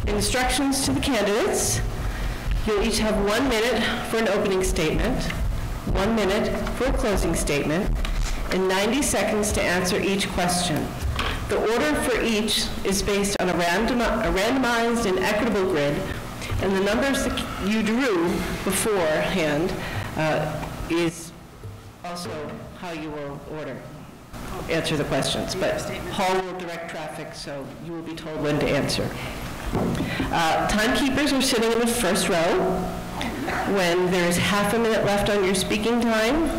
Instructions to the candidates. You'll each have 1 minute for an opening statement, 1 minute for a closing statement, and 90 seconds to answer each question. The order for each is based on a randomized and equitable grid, and the numbers that you drew beforehand is also how you will answer the questions. But Paul will direct traffic, so you will be told when to answer. Timekeepers are sitting in the first row. When there is half a minute left on your speaking time,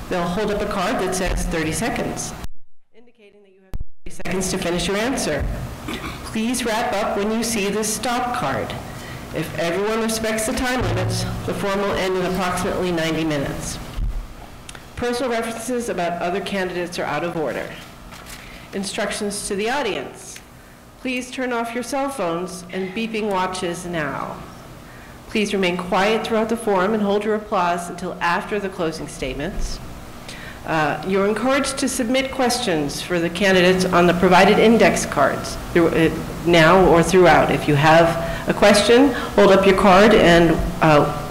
they'll hold up a card that says 30 seconds, indicating that you have 30 seconds to finish your answer. Please wrap up when you see the stop card. If everyone respects the time limits, the forum will end in approximately 90 minutes. Personal references about other candidates are out of order. Instructions to the audience. Please turn off your cell phones and beeping watches now. Please remain quiet throughout the forum and hold your applause until after the closing statements. You're encouraged to submit questions for the candidates on the provided index cards now or throughout. If you have a question, hold up your card and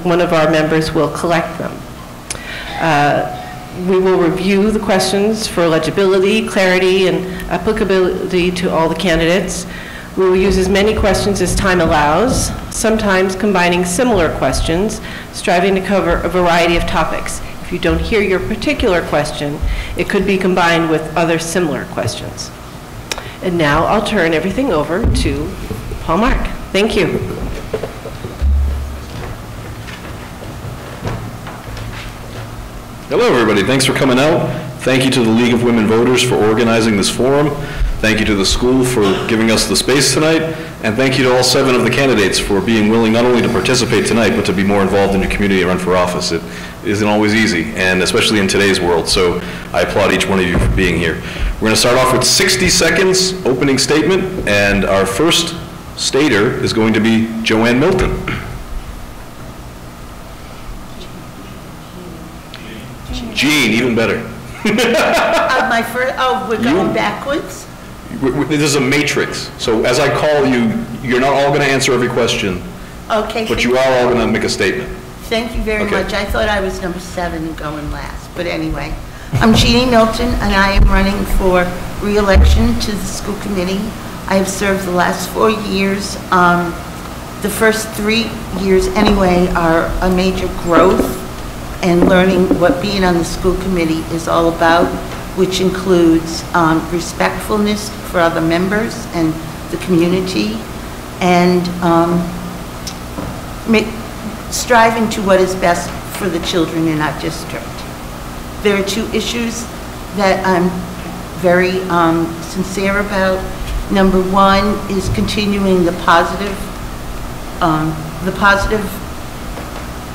one of our members will collect them. We will review the questions for legibility, clarity, and applicability to all the candidates. We will use as many questions as time allows, sometimes combining similar questions, striving to cover a variety of topics. If you don't hear your particular question, it could be combined with other similar questions. And now I'll turn everything over to Paul Mark. Thank you. Hello, everybody. Thanks for coming out. Thank you to the League of Women Voters for organizing this forum. Thank you to the school for giving us the space tonight. And thank you to all 7 of the candidates for being willing not only to participate tonight, but to be more involved in your community and run for office. It isn't always easy, and especially in today's world. So I applaud each one of you for being here. We're going to start off with 60 seconds opening statement, and our first stater is going to be Joanne Milton. Jean, even better. My first, we're going backwards? This is a matrix. So as I call you, you're not all going to answer every question. Okay. But you are all going to make a statement. Thank you very much. I thought I was number 7 and going last. But anyway, I'm Jeannie Milton, and I am running for re-election to the school committee. I have served the last 4 years. The first 3 years, anyway, are a major growth and learning what being on the school committee is all about, which includes respectfulness for other members and the community, and striving to what is best for the children in our district. There are 2 issues that I'm very sincere about. Number 1 is continuing the positive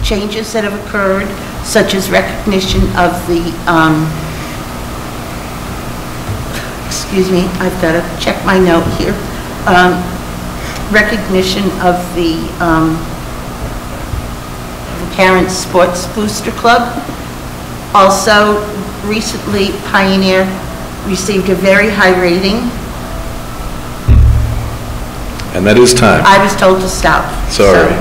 changes that have occurred, such as recognition of the, excuse me, I've got to check my note here, recognition of the Parents Sports Booster Club. Also, recently, Pioneer received a very high rating. And that is time. I was told to stop. Sorry.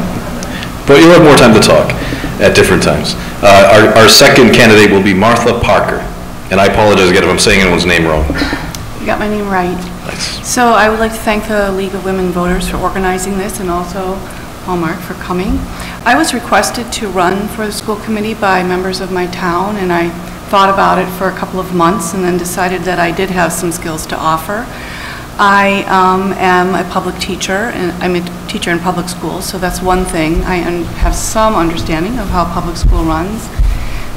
But you'll have more time to talk at different times. Our second candidate will be Martha Parker. And I apologize again if I'm saying anyone's name wrong. You got my name right. Nice. So I would like to thank the League of Women Voters for organizing this, and also Paul Mark for coming. I was requested to run for the school committee by members of my town, and I thought about it for a couple of months and then decided that I did have some skills to offer. I am a public teacher, and I'm a teacher in public schools, so that's one thing. I have some understanding of how public school runs,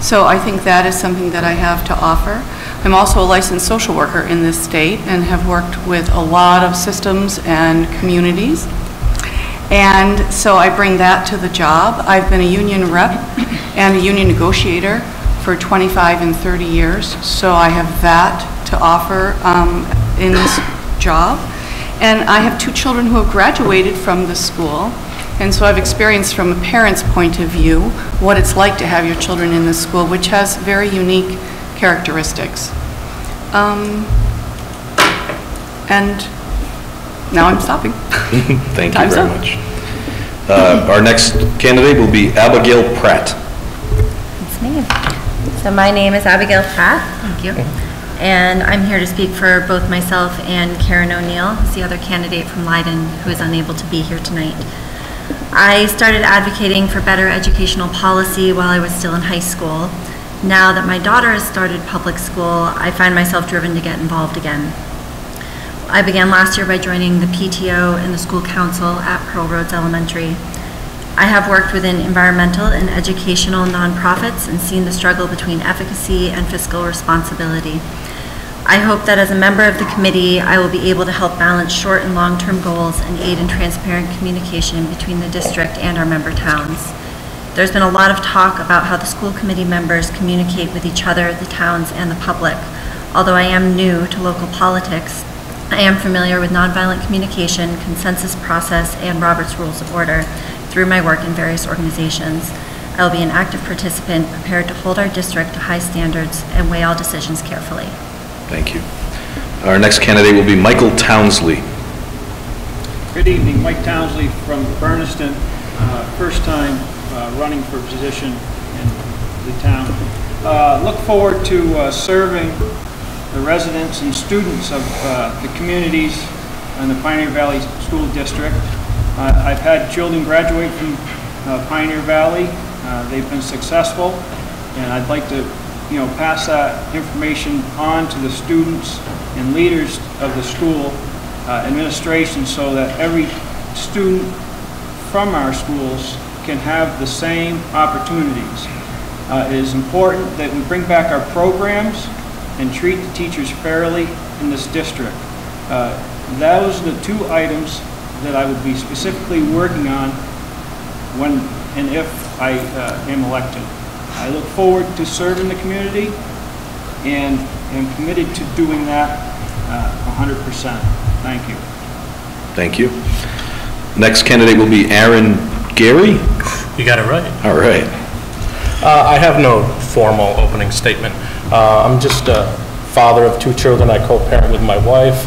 so I think that is something that I have to offer. I'm also a licensed social worker in this state and have worked with a lot of systems and communities, and so I bring that to the job. I've been a union rep and a union negotiator for 25 and 30 years, so I have that to offer in this job. And I have 2 children who have graduated from the school, and so I've experienced from a parent's point of view what it's like to have your children in this school, which has very unique characteristics. And now I'm stopping. Thank you Time's very up. much. Our next candidate will be Abigail Pratt. That's me. So my name is Abigail Pratt, thank you. And I'm here to speak for both myself and Karen O'Neill, who's the other candidate from Leiden who is unable to be here tonight. I started advocating for better educational policy while I was still in high school. Now that my daughter has started public school, I find myself driven to get involved again. I began last year by joining the PTO and the school council at Pearl Roads Elementary. I have worked within environmental and educational nonprofits and seen the struggle between efficacy and fiscal responsibility. I hope that as a member of the committee, I will be able to help balance short and long-term goals and aid in transparent communication between the district and our member towns. There's been a lot of talk about how the school committee members communicate with each other, the towns, and the public. Although I am new to local politics, I am familiar with nonviolent communication, consensus process, and Robert's Rules of Order through my work in various organizations. I will be an active participant, prepared to hold our district to high standards and weigh all decisions carefully. Thank you. Our next candidate will be Michael Townsley. Good evening, Mike Townsley from Berniston, first time running for a position in the town. Look forward to serving the residents and students of the communities in the Pioneer Valley School District. I've had children graduate from Pioneer Valley. They've been successful, and I'd like to pass that information on to the students and leaders of the school administration so that every student from our schools can have the same opportunities. It is important that we bring back our programs and treat the teachers fairly in this district. Those are the two items that I would be specifically working on when and if I am elected. I look forward to serving the community and am committed to doing that 100%. Thank you. Thank you. Next candidate will be Aaron Gary. You got it right. All right. I have no formal opening statement. I'm just a father of two children. I co-parent with my wife.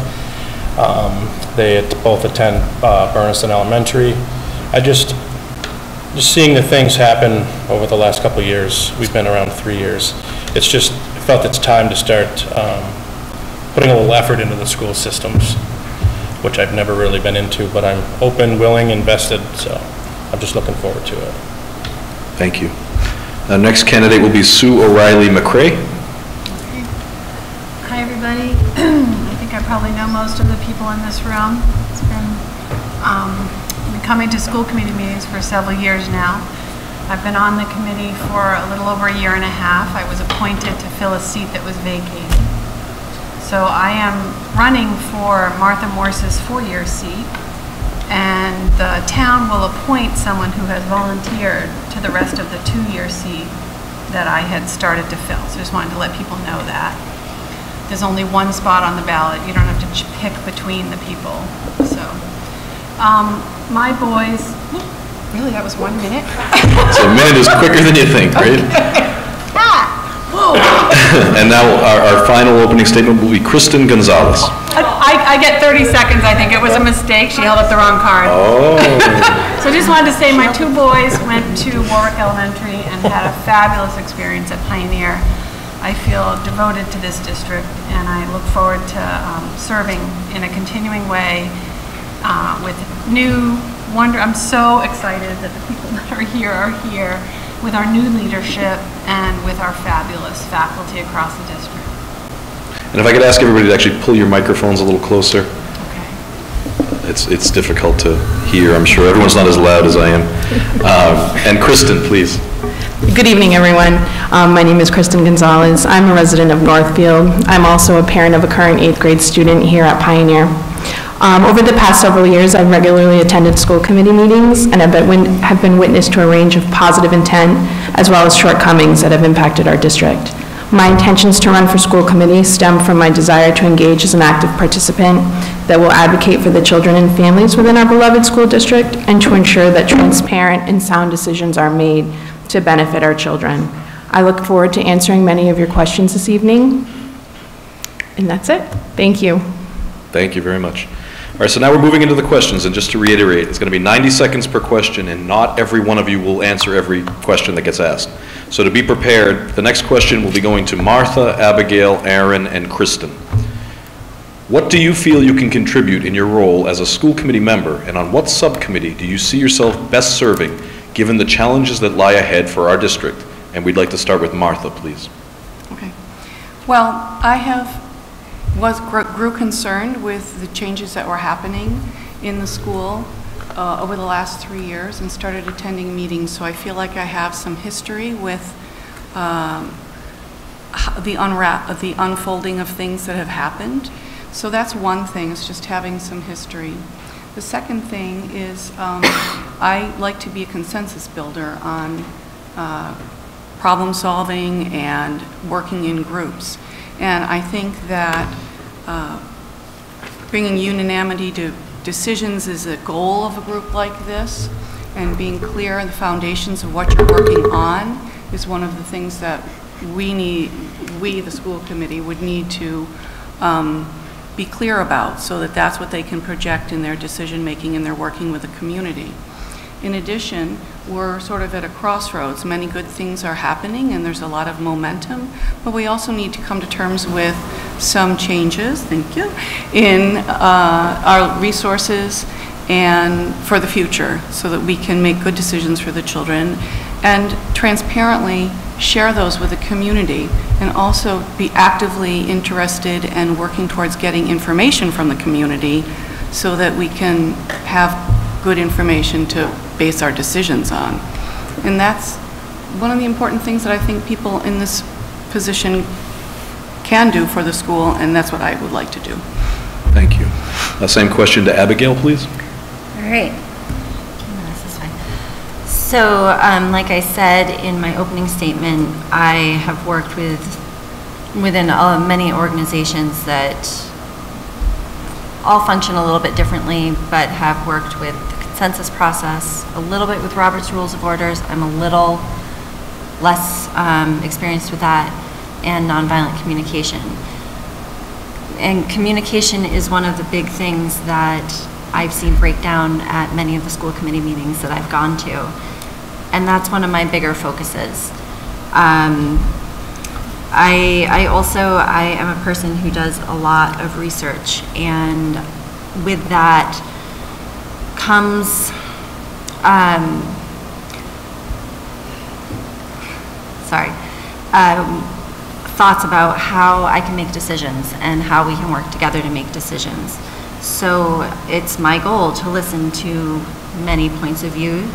They both attend Berniston Elementary. Just seeing the things happen over the last couple of years, we've been around 3 years, I felt it's time to start putting a little effort into the school systems, which I've never really been into, but I'm open, willing, invested, so I'm just looking forward to it. Thank you. Next candidate will be Sue O'Reilly McCrae. Hi, everybody. I think I probably know most of the people in this room. It's been coming to school committee meetings for several years now. I've been on the committee for a little over a year and a half. I was appointed to fill a seat that was vacated. So I am running for Martha Morse's 4-year seat, and the town will appoint someone who has volunteered to the rest of the 2-year seat that I had started to fill. So I just wanted to let people know that. There's only one spot on the ballot. You don't have to pick between the people. So. My boys, really, that was 1 minute? So a minute is quicker than you think, right? And now our final opening statement will be Kristen Gonzalez. I get 30 seconds, I think. It was a mistake. She held up the wrong card. Oh. So I just wanted to say my two boys went to Warwick Elementary and had a fabulous experience at Pioneer. I feel devoted to this district, and I look forward to serving in a continuing way with new wonder. I'm so excited that the people that are here with our new leadership and with our fabulous faculty across the district. And if I could ask everybody to actually pull your microphones a little closer. Okay. It's difficult to hear, I'm sure. Everyone's not as loud as I am. And Kristen, please. Good evening, everyone. My name is Kristen Gonzalez. I'm a resident of Northfield. I'm also a parent of a current 8th grade student here at Pioneer. Over the past several years, I've regularly attended school committee meetings and have been witness to a range of positive intent as well as shortcomings that have impacted our district. My intentions to run for school committee stem from my desire to engage as an active participant that will advocate for the children and families within our beloved school district and to ensure that transparent and sound decisions are made to benefit our children. I look forward to answering many of your questions this evening. And that's it. Thank you. Thank you very much. All right, so now we're moving into the questions, and just to reiterate, it's going to be 90 seconds per question, and not every one of you will answer every question that gets asked. So to be prepared, the next question will be going to Martha, Abigail, Aaron, and Kristen. What do you feel you can contribute in your role as a school committee member, and on what subcommittee do you see yourself best serving, given the challenges that lie ahead for our district? And we'd like to start with Martha, please. Okay. Well, I grew concerned with the changes that were happening in the school over the last 3 years and started attending meetings, so I feel like I have some history with the unfolding of things that have happened. So that's one thing, is just having some history. The second thing is I like to be a consensus builder on problem solving and working in groups. And I think that bringing unanimity to decisions is a goal of a group like this, and being clear on the foundations of what you're working on is one of the things that we, the school committee, would need to be clear about, so that that's what they can project in their decision making and they're working with the community. In addition, we're sort of at a crossroads. Many good things are happening and there's a lot of momentum, but we also need to come to terms with some changes, thank you, in our resources and for the future, so that we can make good decisions for the children and transparently share those with the community, and also be actively interested and working towards getting information from the community so that we can have good information to base our decisions on. And that's one of the important things that I think people in this position can do for the school, and that's what I would like to do. Thank you. Same question to Abigail, please. All right. This is fine. So, like I said in my opening statement, I have worked within many organizations that all function a little bit differently, but have worked with the consensus process, a little bit with Robert's Rules of Orders. I'm a little less experienced with that, and nonviolent communication. And communication is one of the big things that I've seen break down at many of the school committee meetings that I've gone to. And that's one of my bigger focuses. I am a person who does a lot of research, and with that comes thoughts about how I can make decisions and how we can work together to make decisions. So it's my goal to listen to many points of view,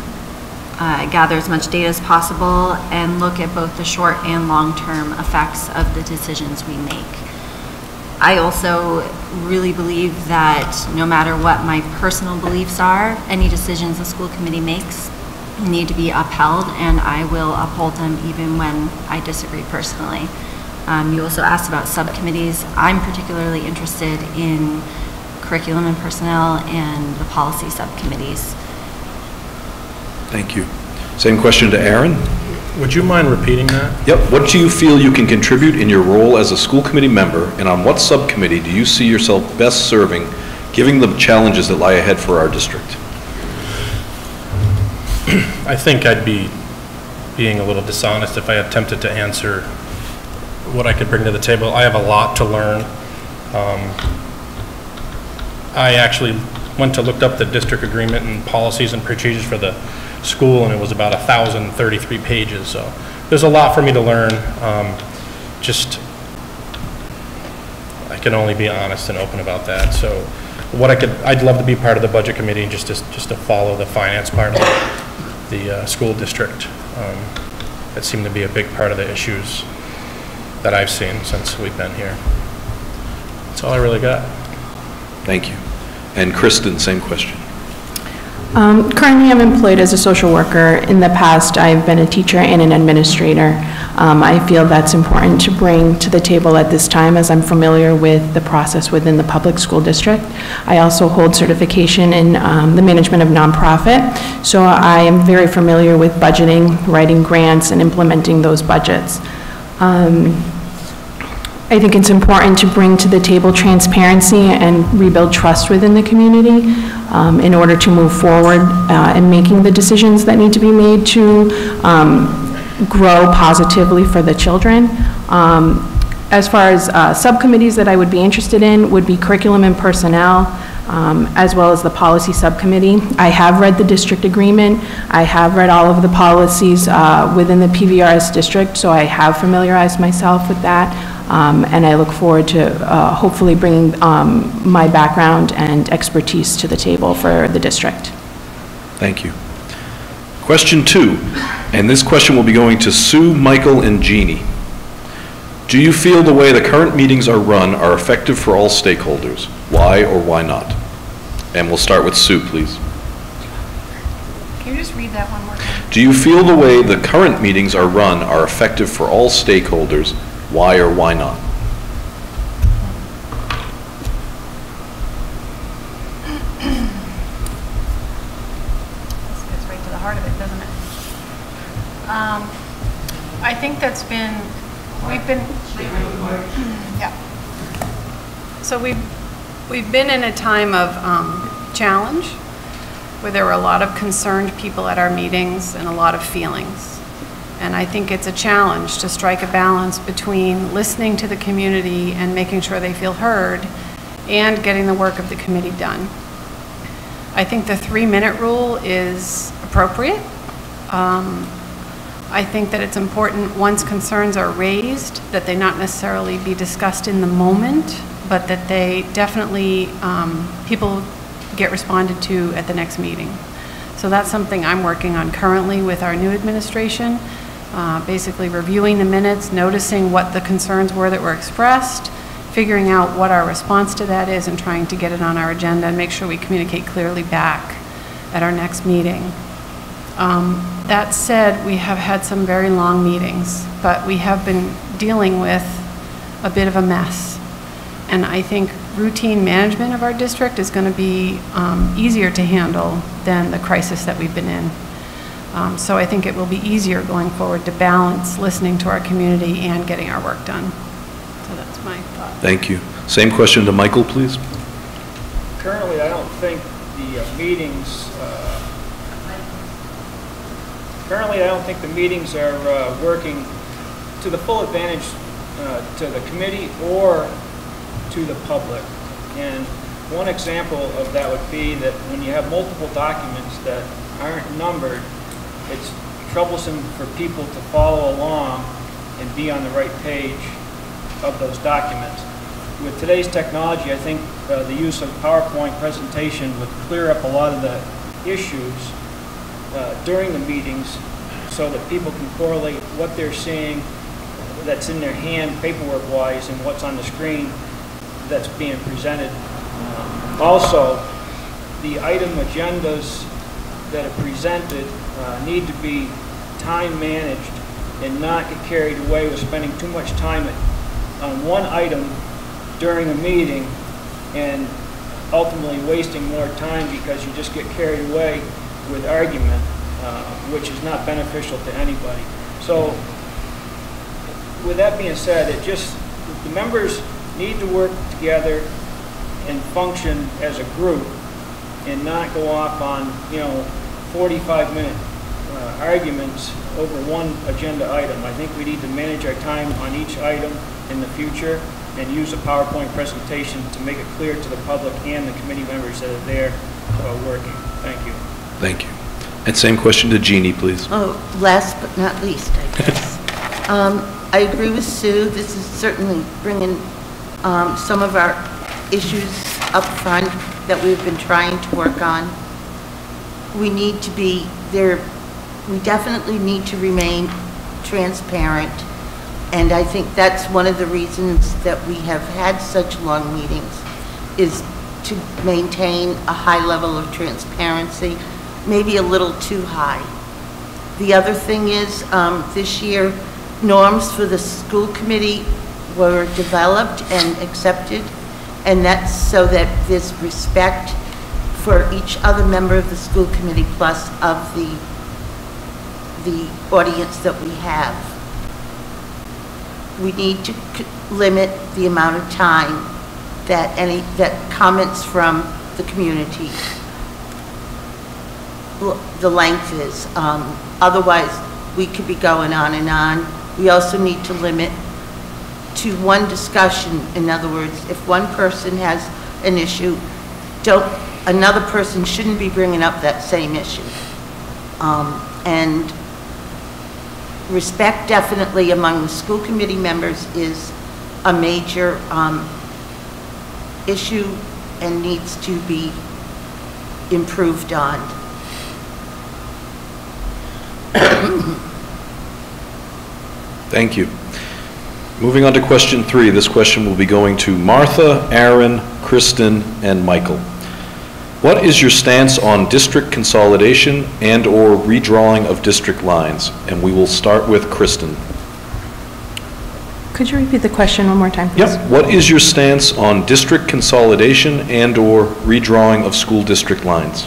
gather as much data as possible, and look at both the short and long-term effects of the decisions we make. I also really believe that no matter what my personal beliefs are, any decisions the school committee makes need to be upheld, and I will uphold them even when I disagree personally. You also asked about subcommittees. I'm particularly interested in curriculum and personnel and the policy subcommittees. Thank you. Same question to Aaron. Would you mind repeating that? Yep. What do you feel you can contribute in your role as a school committee member, and on what subcommittee do you see yourself best serving, given the challenges that lie ahead for our district? I think I'd be being a little dishonest if I attempted to answer what I could bring to the table. I have a lot to learn. I actually looked up the district agreement and policies and procedures for the school, and it was about 1,033 pages. So there's a lot for me to learn. I can only be honest and open about that. So I'd love to be part of the budget committee and just to follow the finance part of the school district. That seemed to be a big part of the issues that I've seen since we've been here. That's all I really got. Thank you. And Kristen, same question. Currently, I'm employed as a social worker. In the past, I've been a teacher and an administrator. I feel that's important to bring to the table at this time, as I'm familiar with the process within the public school district. I also hold certification in the management of nonprofit, so I am very familiar with budgeting, writing grants, and implementing those budgets. I think it's important to bring to the table transparency and rebuild trust within the community in order to move forward in making the decisions that need to be made to grow positively for the children. As far as subcommittees that I would be interested in would be curriculum and personnel, as well as the policy subcommittee. I have read the district agreement. I have read all of the policies within the PVRS district, so I have familiarized myself with that. And I look forward to hopefully bringing my background and expertise to the table for the district. Thank you. Question 2, and this question will be going to Sue, Michael, and Jeannie. Do you feel the way the current meetings are run are effective for all stakeholders? Why or why not? And we'll start with Sue, please. Can you just read that one more time? Do you feel the way the current meetings are run are effective for all stakeholders? Why or why not? This gets right to the heart of it, doesn't it? I think that's been, yeah. So we've been in a time of challenge where there were a lot of concerned people at our meetings and a lot of feelings. And I think it's a challenge to strike a balance between listening to the community and making sure they feel heard and getting the work of the committee done. I think the 3-minute rule is appropriate. I think that it's important once concerns are raised that they not necessarily be discussed in the moment, but that they definitely, people get responded to at the next meeting. So that's something I'm working on currently with our new administration, basically reviewing the minutes, noticing what the concerns were that were expressed, figuring out what our response to that is and trying to get it on our agenda and make sure we communicate clearly back at our next meeting. That said, we have had some very long meetings, but we have been dealing with a bit of a mess. And I think routine management of our district is going to be easier to handle than the crisis that we've been in. So I think it will be easier going forward to balance listening to our community and getting our work done. So that's my thought. Thank you. Same question to Michael, please. Currently, I don't think the meetings are working to the full advantage to the committee or to the public. And one example of that would be that when you have multiple documents that aren't numbered, it's troublesome for people to follow along and be on the right page of those documents. With today's technology, I think the use of PowerPoint presentation would clear up a lot of the issues during the meetings so that people can correlate what they're seeing that's in their hand paperwork-wise and what's on the screen that's being presented. Also, the item agendas that are presented need to be time managed and not get carried away with spending too much time on one item during a meeting and ultimately wasting more time because you just get carried away with argument, which is not beneficial to anybody. So with that being said, the members need to work together and function as a group and not go off on 45-minute arguments over one agenda item. I think we need to manage our time on each item in the future and use a PowerPoint presentation to make it clear to the public and the committee members that are there working. Thank you. Thank you. And same question to Jeannie, please. Oh, last but not least, I guess. I agree with Sue. This is certainly bringing some of our issues up front that we've been trying to work on. We need to be there. We definitely need to remain transparent. And I think that's one of the reasons that we have had such long meetings, is to maintain a high level of transparency, maybe a little too high. The other thing is, this year, norms for the school committee were developed and accepted, and that's so that there's respect for each other member of the school committee plus of the audience that we have. we need to limit the amount of time that comments from the community, the length is. Otherwise, we could be going on and on. We also need to limit to one discussion. In other words, if one person has an issue, another person shouldn't be bringing up that same issue. And respect definitely among the school committee members is a major issue and needs to be improved on. Thank you. Moving on to question 3. This question will be going to Martha, Aaron, Kristen, and Michael. What is your stance on district consolidation and/or redrawing of district lines? And we will start with Kristen. Could you repeat the question one more time, please? Yep. What is your stance on district consolidation and/or redrawing of school district lines?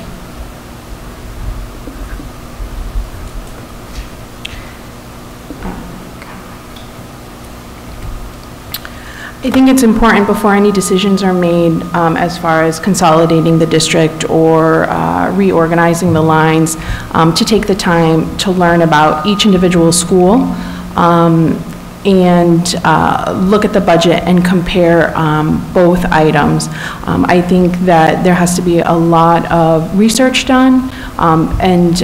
I think it's important before any decisions are made as far as consolidating the district or reorganizing the lines to take the time to learn about each individual school and look at the budget and compare both items. I think that there has to be a lot of research done and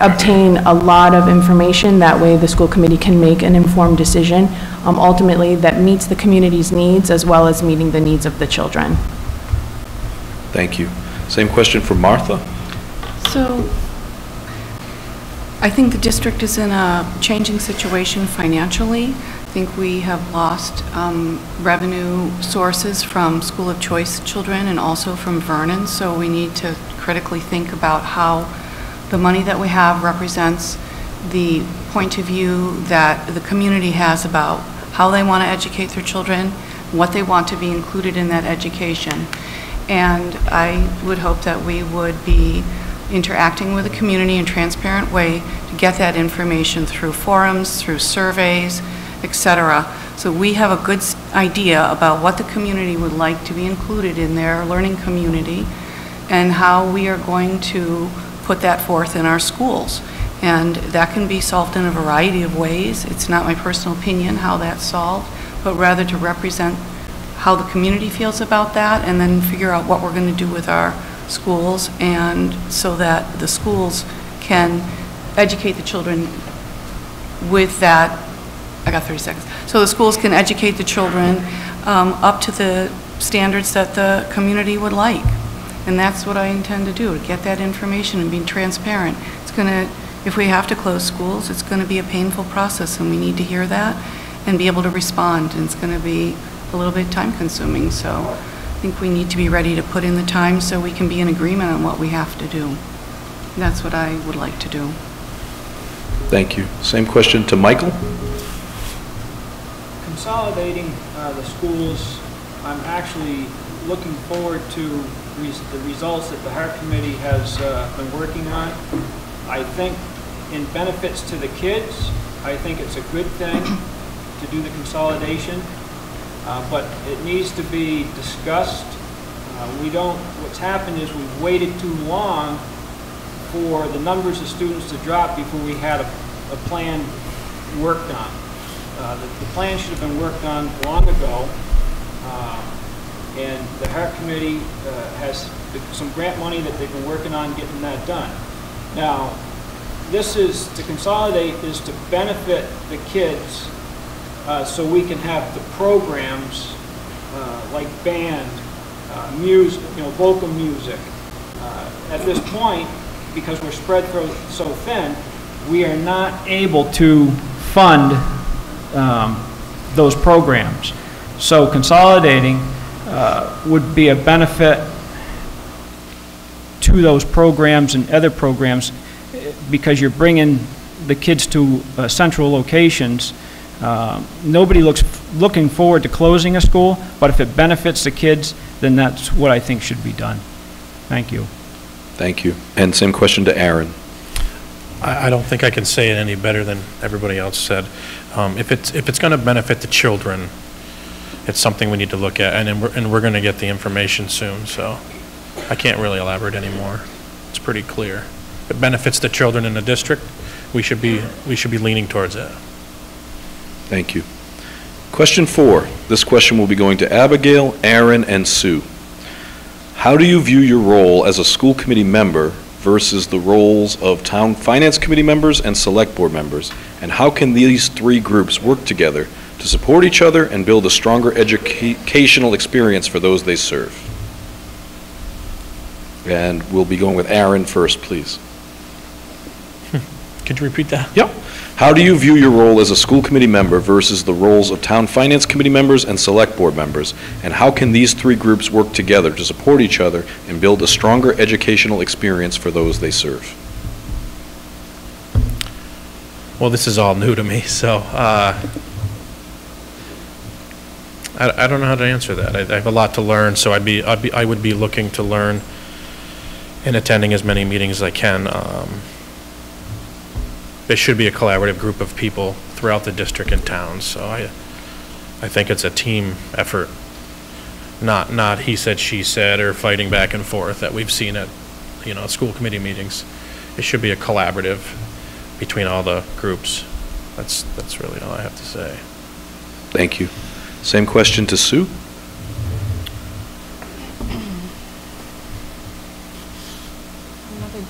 obtain a lot of information. That way the school committee can make an informed decision ultimately that meets the community's needs as well as meeting the needs of the children. Thank you. Same question for Martha. So I think the district is in a changing situation financially. I think we have lost revenue sources from School of Choice children and also from Vernon, so we need to critically think about how the money that we have represents the point of view that the community has about how they want to educate their children, what they want to be included in that education. And I would hope that we would be interacting with the community in a transparent way to get that information through forums, through surveys, etc. So we have a good idea about what the community would like to be included in their learning community and how we are going to put that forth in our schools. And that can be solved in a variety of ways. It's not my personal opinion how that's solved, but rather to represent how the community feels about that and then figure out what we're going to do with our schools, and so that the schools can educate the children with that. I got 30 seconds. So the schools can educate the children up to the standards that the community would like. And that's what I intend to do, to get that information and be transparent. It's going to, if we have to close schools, it's going to be a painful process, and we need to hear that and be able to respond. And it's going to be a little bit time consuming. So I think we need to be ready to put in the time so we can be in agreement on what we have to do. That's what I would like to do. Thank you. Same question to Michael. Consolidating the schools, I'm actually looking forward to the results that the HEART Committee has been working on. I think in benefits to the kids, I think it's a good thing to do the consolidation, but it needs to be discussed. What's happened is we've waited too long for the numbers of students to drop before we had a plan worked on. The plan should have been worked on long ago, and the HEART Committee has some grant money that they've been working on getting that done. Now, this is, to consolidate is to benefit the kids so we can have the programs like band, music, vocal music. At this point, because we're spread so thin, we are not able to fund those programs. So consolidating would be a benefit to those programs and other programs because you're bringing the kids to central locations. Nobody looking forward to closing a school, but if it benefits the kids, then that's what I think should be done. Thank you. Thank you. And same question to Aaron. I don't think I can say it any better than everybody else said. If it's going to benefit the children, it's something we need to look at, and we're going to get the information soon, so I can't really elaborate anymore. It's pretty clear. If it benefits the children in the district, we should be leaning towards it. Thank you. Question 4. This question will be going to Abigail, Aaron, and Sue. How do you view your role as a school committee member versus the roles of town finance committee members and select board members? And how can these 3 groups work together to support each other and build a stronger educational experience for those they serve? And we'll be going with Aaron first, please. Could you repeat that? Yep. How do you view your role as a school committee member versus the roles of town finance committee members and select board members? And how can these 3 groups work together to support each other and build a stronger educational experience for those they serve? Well, this is all new to me, so I don't know how to answer that. I have a lot to learn, so I would be looking to learn and attending as many meetings as I can. It should be a collaborative group of people throughout the district and town, so I think it's a team effort, not he said, she said, or fighting back and forth that we've seen at, school committee meetings. It should be a collaborative between all the groups. That's really all I have to say. Thank you. Same question to Sue.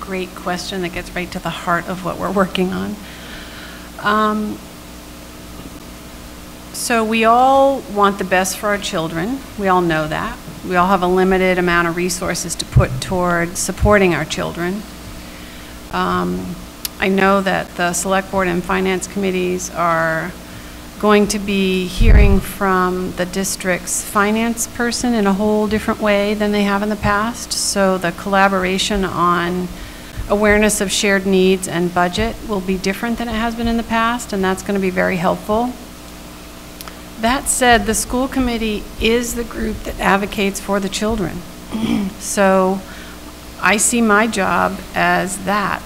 Great question that gets right to the heart of what we're working on. So we all want the best for our children. We all know that. We all have a limited amount of resources to put toward supporting our children. I know that the select board and finance committees are going to be hearing from the district's finance person in a whole different way than they have in the past. So the collaboration on awareness of shared needs and budget will be different than it has been in the past, and that's going to be very helpful. That said, the school committee is the group that advocates for the children. So I see my job as that.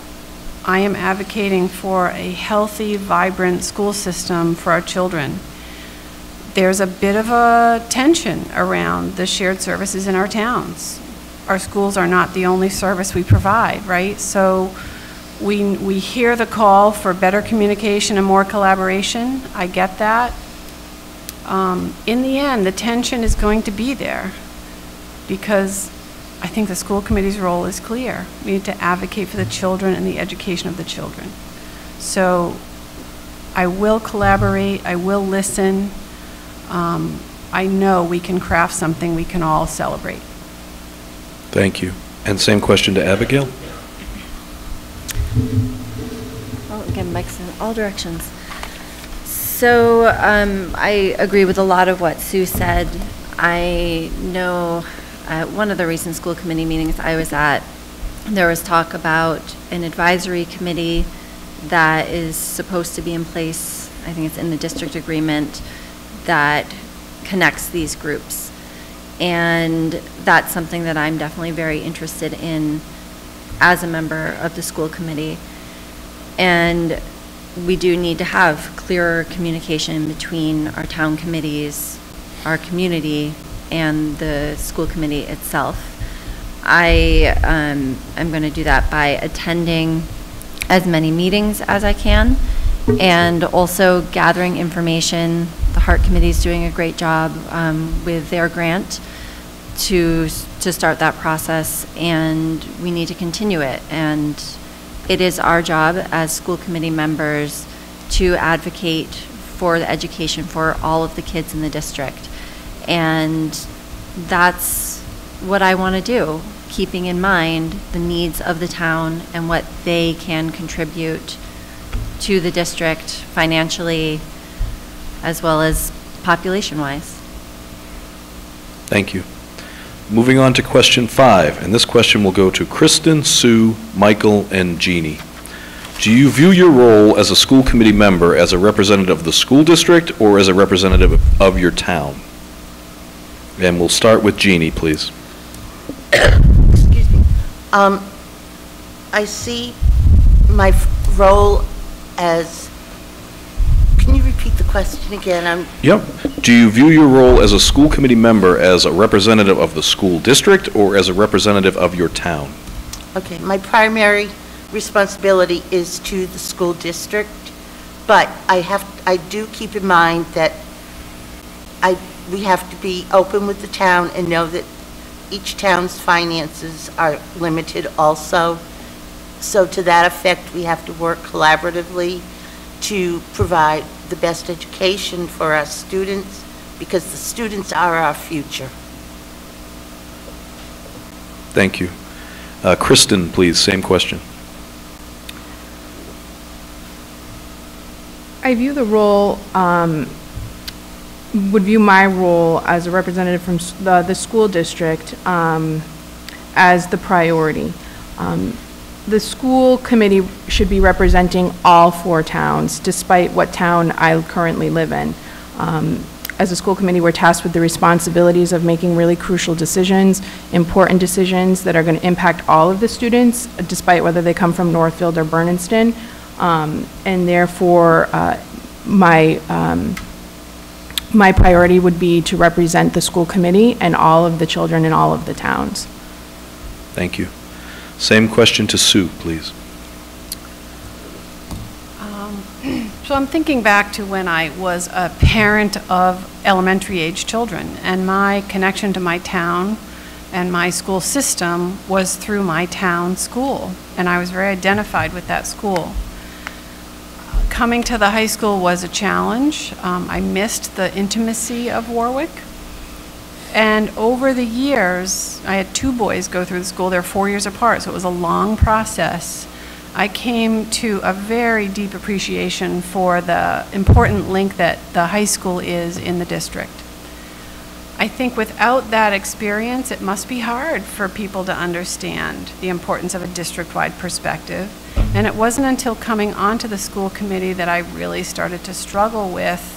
I am advocating for a healthy, vibrant school system for our children. There's a bit of a tension around the shared services in our towns. Our schools are not the only service we provide, right? So we hear the call for better communication and more collaboration. I get that. In the end, the tension is going to be there because I think the school committee's role is clear. We need to advocate for the children and the education of the children. So I will collaborate, I will listen. I know we can craft something we can all celebrate. Thank you. And same question to Abigail. Well, again, mics in all directions. So I agree with a lot of what Sue said. I know one of the recent school committee meetings I was at, there was talk about an advisory committee that is supposed to be in place. I think it's in the district agreement that connects these groups. And that's something that I'm definitely very interested in as a member of the school committee. And we do need to have clearer communication between our town committees, our community, and the school committee itself. I am going to do that by attending as many meetings as I can and also gathering information. The Heart Committee is doing a great job with their grant to start that process, and we need to continue it. And it is our job as school committee members to advocate for the education for all of the kids in the district. And that's what I want to do, keeping in mind the needs of the town and what they can contribute to the district financially as well as population-wise. Thank you. Moving on to question 5, and this question will go to Kristen, Sue, Michael, and Jeannie. Do you view your role as a school committee member as a representative of the school district or as a representative of your town? And we'll start with Jeannie, please. Excuse me. I see my role as, can you repeat the question again? Yep. Do you view your role as a school committee member as a representative of the school district or as a representative of your town? Okay, my primary responsibility is to the school district, but I do keep in mind that we have to be open with the town and know that each town's finances are limited also. So to that effect, we have to work collaboratively to provide the best education for our students, because the students are our future. Thank you. Kristen, please, same question. I view the role, would view my role as a representative from the school district as the priority. The school committee should be representing all 4 towns, despite what town I currently live in. As a school committee, we're tasked with the responsibilities of making really crucial decisions, important decisions that are going to impact all of the students, despite whether they come from Northfield or Berniston. And therefore, my priority would be to represent the school committee and all of the children in all of the towns. Thank you. Same question to Sue, please. So I'm thinking back to when I was a parent of elementary age children, and my connection to my town and my school system was through my town school, and I was very identified with that school. Coming to the high school was a challenge. I missed the intimacy of Warwick. And over the years, I had 2 boys go through the school. They're 4 years apart, so it was a long process. I came to a very deep appreciation for the important link that the high school is in the district. I think without that experience, it must be hard for people to understand the importance of a district-wide perspective. And it wasn't until coming onto the school committee that I really started to struggle with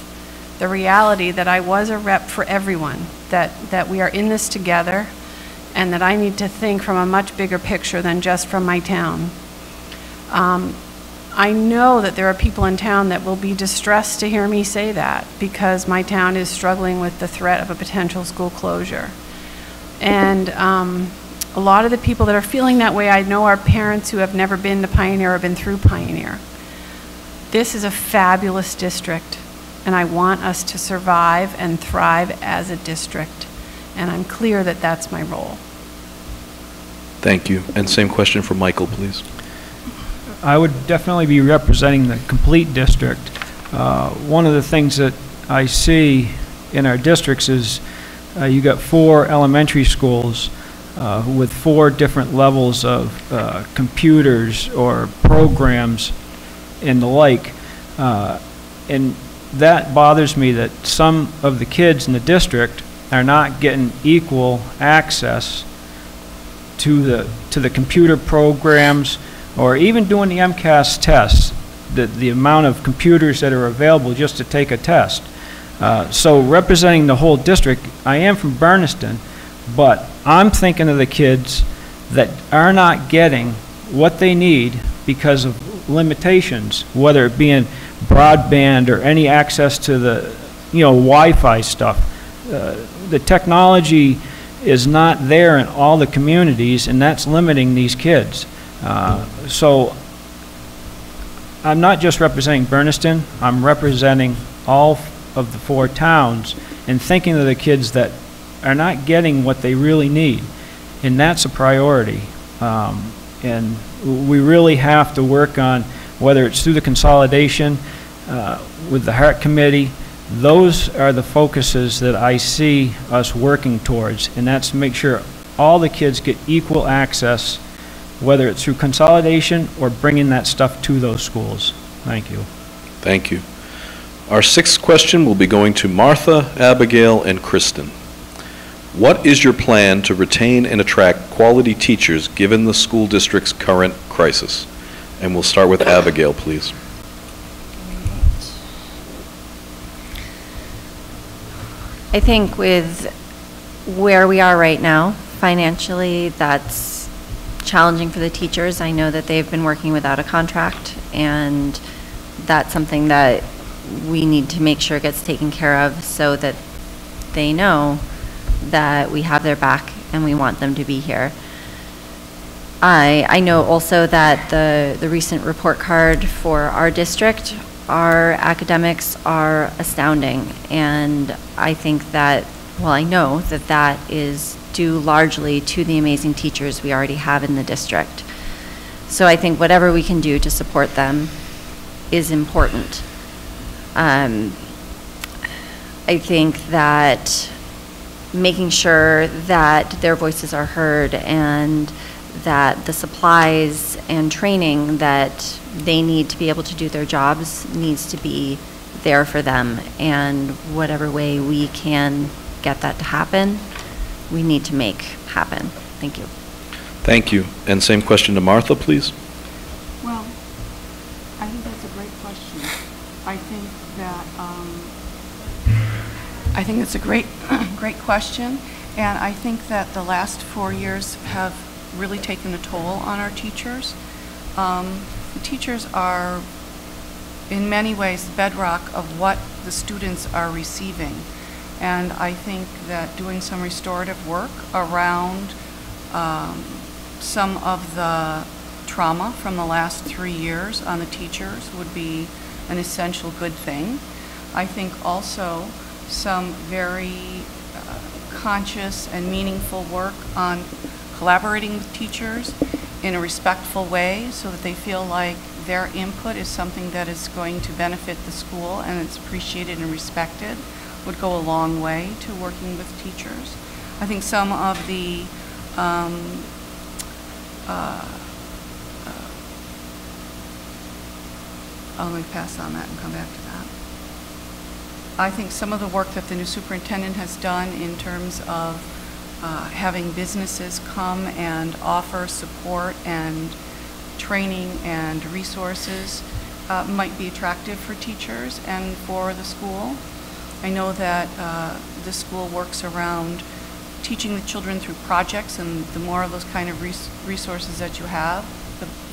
the reality that I was a rep for everyone, that we are in this together, and that I need to think from a much bigger picture than just from my town. I know that there are people in town that will be distressed to hear me say that, because my town is struggling with the threat of a potential school closure. And a lot of the people that are feeling that way, I know, are parents who have never been to Pioneer or been through Pioneer. This is a fabulous district, and I want us to survive and thrive as a district. And I'm clear that that's my role. Thank you. And same question for Michael, please. I would definitely be representing the complete district. One of the things that I see in our districts is you got 4 elementary schools with 4 different levels of computers or programs and the like. And that bothers me, that some of the kids in the district are not getting equal access to the computer programs, or even doing the MCAS tests, the amount of computers that are available just to take a test. So representing the whole district, I am from Berniston, but I'm thinking of the kids that are not getting what they need because of limitations, whether it be in broadband or any access to the Wi-Fi stuff. The technology is not there in all the communities, and that's limiting these kids. So I'm not just representing Berniston, I'm representing all of the 4 towns and thinking of the kids that are not getting what they really need. And that's a priority. And we really have to work on, whether it's through the consolidation, with the HEART Committee, those are the focuses that I see us working towards, and that's to make sure all the kids get equal access, whether it's through consolidation or bringing that stuff to those schools. Thank you. Thank you. Our 6th question will be going to Martha, Abigail, and Kristen. What is your plan to retain and attract quality teachers given the school district's current crisis? And we'll start with Abigail, please. I think with where we are right now, financially, that's challenging for the teachers. I know that they've been working without a contract, and that's something that we need to make sure gets taken care of so that they know that we have their back and we want them to be here. I know also that the recent report card for our district, our academics are astounding, and I think that, well, I know that that is due largely to the amazing teachers we already have in the district. So I think whatever we can do to support them is important. I think that making sure that their voices are heard and that the supplies and training that they need to be able to do their jobs needs to be there for them, and whatever way we can get that to happen, we need to make happen. Thank you. Thank you. And same question to Martha, please. Well, I think that's a great question. I think it's a great question, and I think that the last 4 years have really taken a toll on our teachers. The teachers are, in many ways, the bedrock of what the students are receiving, and I think that doing some restorative work around some of the trauma from the last 3 years on the teachers would be an essential good thing. I think also some very conscious and meaningful work on collaborating with teachers in a respectful way so that they feel like their input is something that is going to benefit the school and it's appreciated and respected would go a long way to working with teachers. I think some of the let me pass on that and come back to that. I think some of the work that the new superintendent has done in terms of having businesses come and offer support and training and resources might be attractive for teachers and for the school. I know that the school works around teaching the children through projects, and the more of those kind of resources that you have,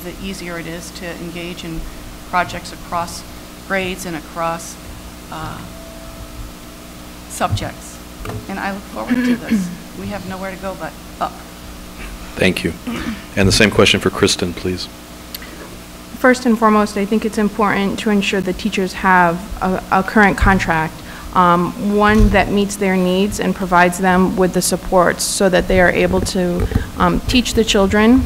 the easier it is to engage in projects across grades and across subjects. And I look forward to this. We have nowhere to go but up. Thank you. And the same question for Kristen, please. First and foremost, I think it's important to ensure that teachers have a current contract, one that meets their needs and provides them with the supports so that they are able to teach the children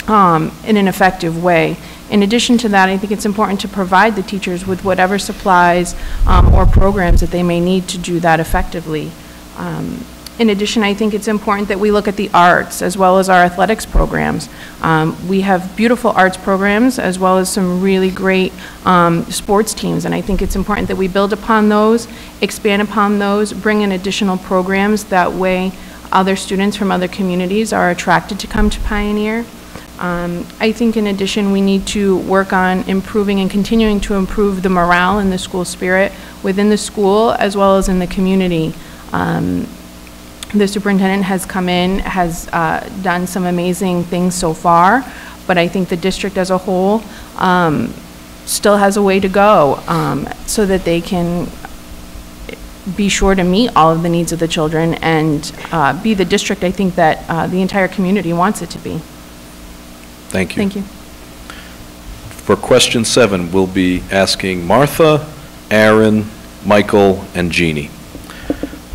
in an effective way. In addition to that, I think it's important to provide the teachers with whatever supplies or programs that they may need to do that effectively. In addition, I think it's important that we look at the arts as well as our athletics programs. We have beautiful arts programs as well as some really great sports teams, and I think it's important that we build upon those, expand upon those, bring in additional programs. That way other students from other communities are attracted to come to Pioneer. I think in addition we need to work on improving and continuing to improve the morale and the school spirit within the school as well as in the community. The superintendent has come in, has done some amazing things so far, but I think the district as a whole still has a way to go so that they can be sure to meet all of the needs of the children and be the district I think that the entire community wants it to be. Thank you. Thank you. For question 7, we'll be asking Martha, Aaron, Michael, and Jeannie.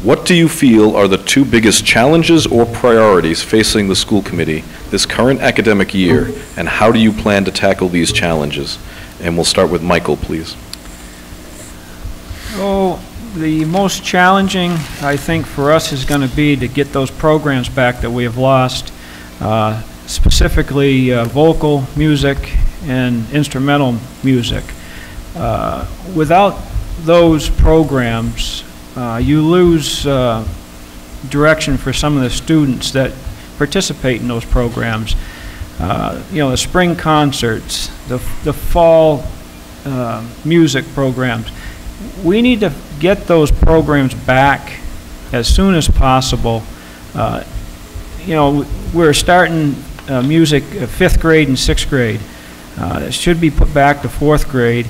What do you feel are the 2 biggest challenges or priorities facing the school committee this current academic year, and how do you plan to tackle these challenges? And we'll start with Michael, please. Oh, the most challenging, I think, for us is going to be to get those programs back that we have lost, specifically vocal music and instrumental music. Without those programs, you lose direction for some of the students that participate in those programs. You know, the spring concerts, the fall music programs. We need to get those programs back as soon as possible. You know, we're starting music 5th grade and 6th grade. It should be put back to 4th grade.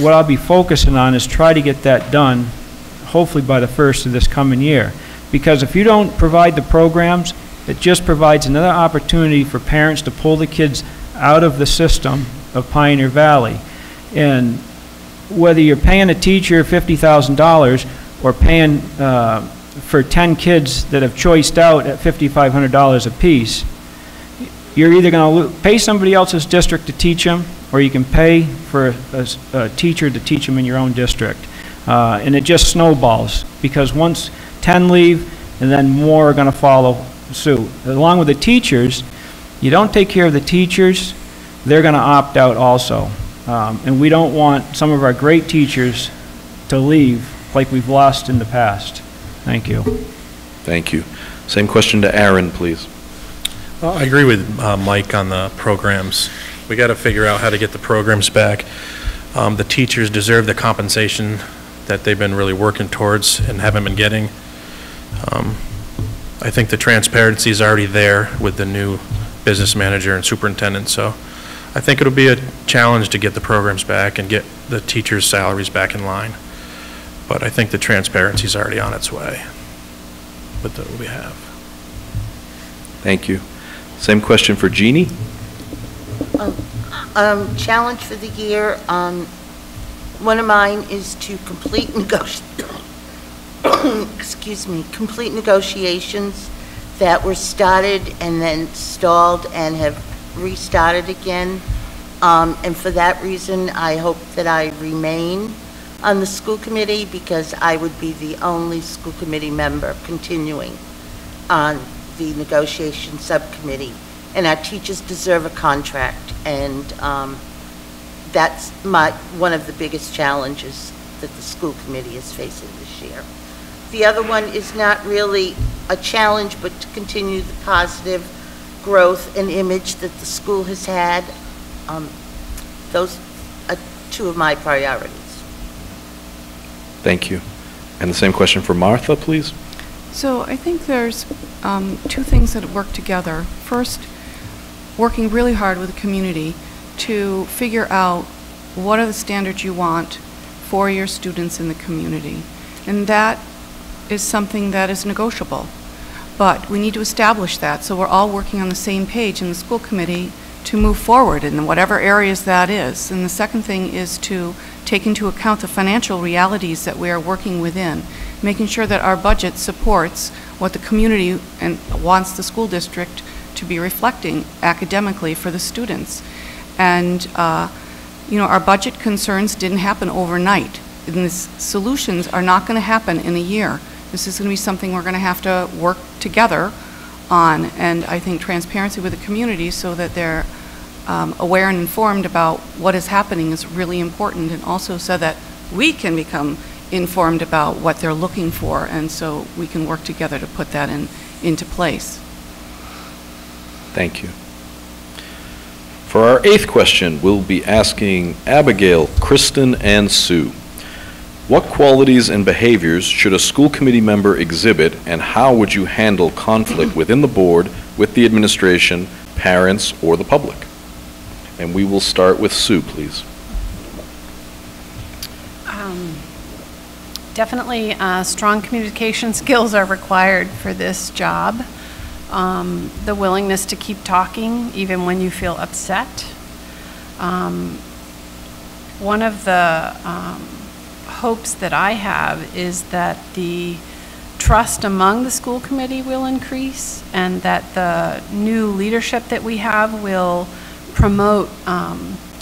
What I'll be focusing on is try to get that done, hopefully by the 1st of this coming year. Because if you don't provide the programs, it just provides another opportunity for parents to pull the kids out of the system of Pioneer Valley. And whether you're paying a teacher $50,000 or paying for 10 kids that have choiced out at $5,500 apiece, you're either going to pay somebody else's district to teach them, or you can pay for a teacher to teach them in your own district. And it just snowballs, because once 10 leave, and then more are going to follow suit. Along with the teachers, you don't take care of the teachers, they're going to opt out also. And we don't want some of our great teachers to leave like we've lost in the past. Thank you. Thank you. Same question to Aaron, please. Well, I agree with Mike on the programs. We got to figure out how to get the programs back. The teachers deserve the compensation that they've been really working towards and haven't been getting. I think the transparency is already there with the new business manager and superintendent, so I think it'll be a challenge to get the programs back and get the teachers' salaries back in line. But I think the transparency is already on its way with what we have. Thank you. Same question for Jeannie. Challenge for the year. One of mine is to complete complete negotiations that were started and then stalled and have restarted again. And for that reason, I hope that I remain on the school committee, because I would be the only school committee member continuing on the negotiation subcommittee. And our teachers deserve a contract, and that's one of the biggest challenges that the school committee is facing this year. The other one is not really a challenge, but to continue the positive growth and image that the school has had. Those are two of my priorities. Thank you. And the same question for Martha, please. So I think there's two things that work together. First, working really hard with the community to figure out what are the standards you want for your students in the community. And that is something that is negotiable. But we need to establish that so we're all working on the same page in the school committee to move forward in whatever areas that is. And the second thing is to take into account the financial realities that we are working within, making sure that our budget supports what the community and wants the school district to be reflecting academically for the students. And you know, our budget concerns didn't happen overnight. And the solutions are not going to happen in a year. This is going to be something we're going to have to work together on, and I think transparency with the community so that they're aware and informed about what is happening is really important, and also so that we can become informed about what they're looking for, and so we can work together to put that into place. Thank you. For our 8th question, we'll be asking Abigail, Kristen, and Sue. What qualities and behaviors should a school committee member exhibit, and how would you handle conflict within the board, with the administration, parents, or the public? And we will start with Sue, please. Definitely strong communication skills are required for this job. The willingness to keep talking even when you feel upset. One of the hopes that I have is that the trust among the school committee will increase, and that the new leadership that we have will promote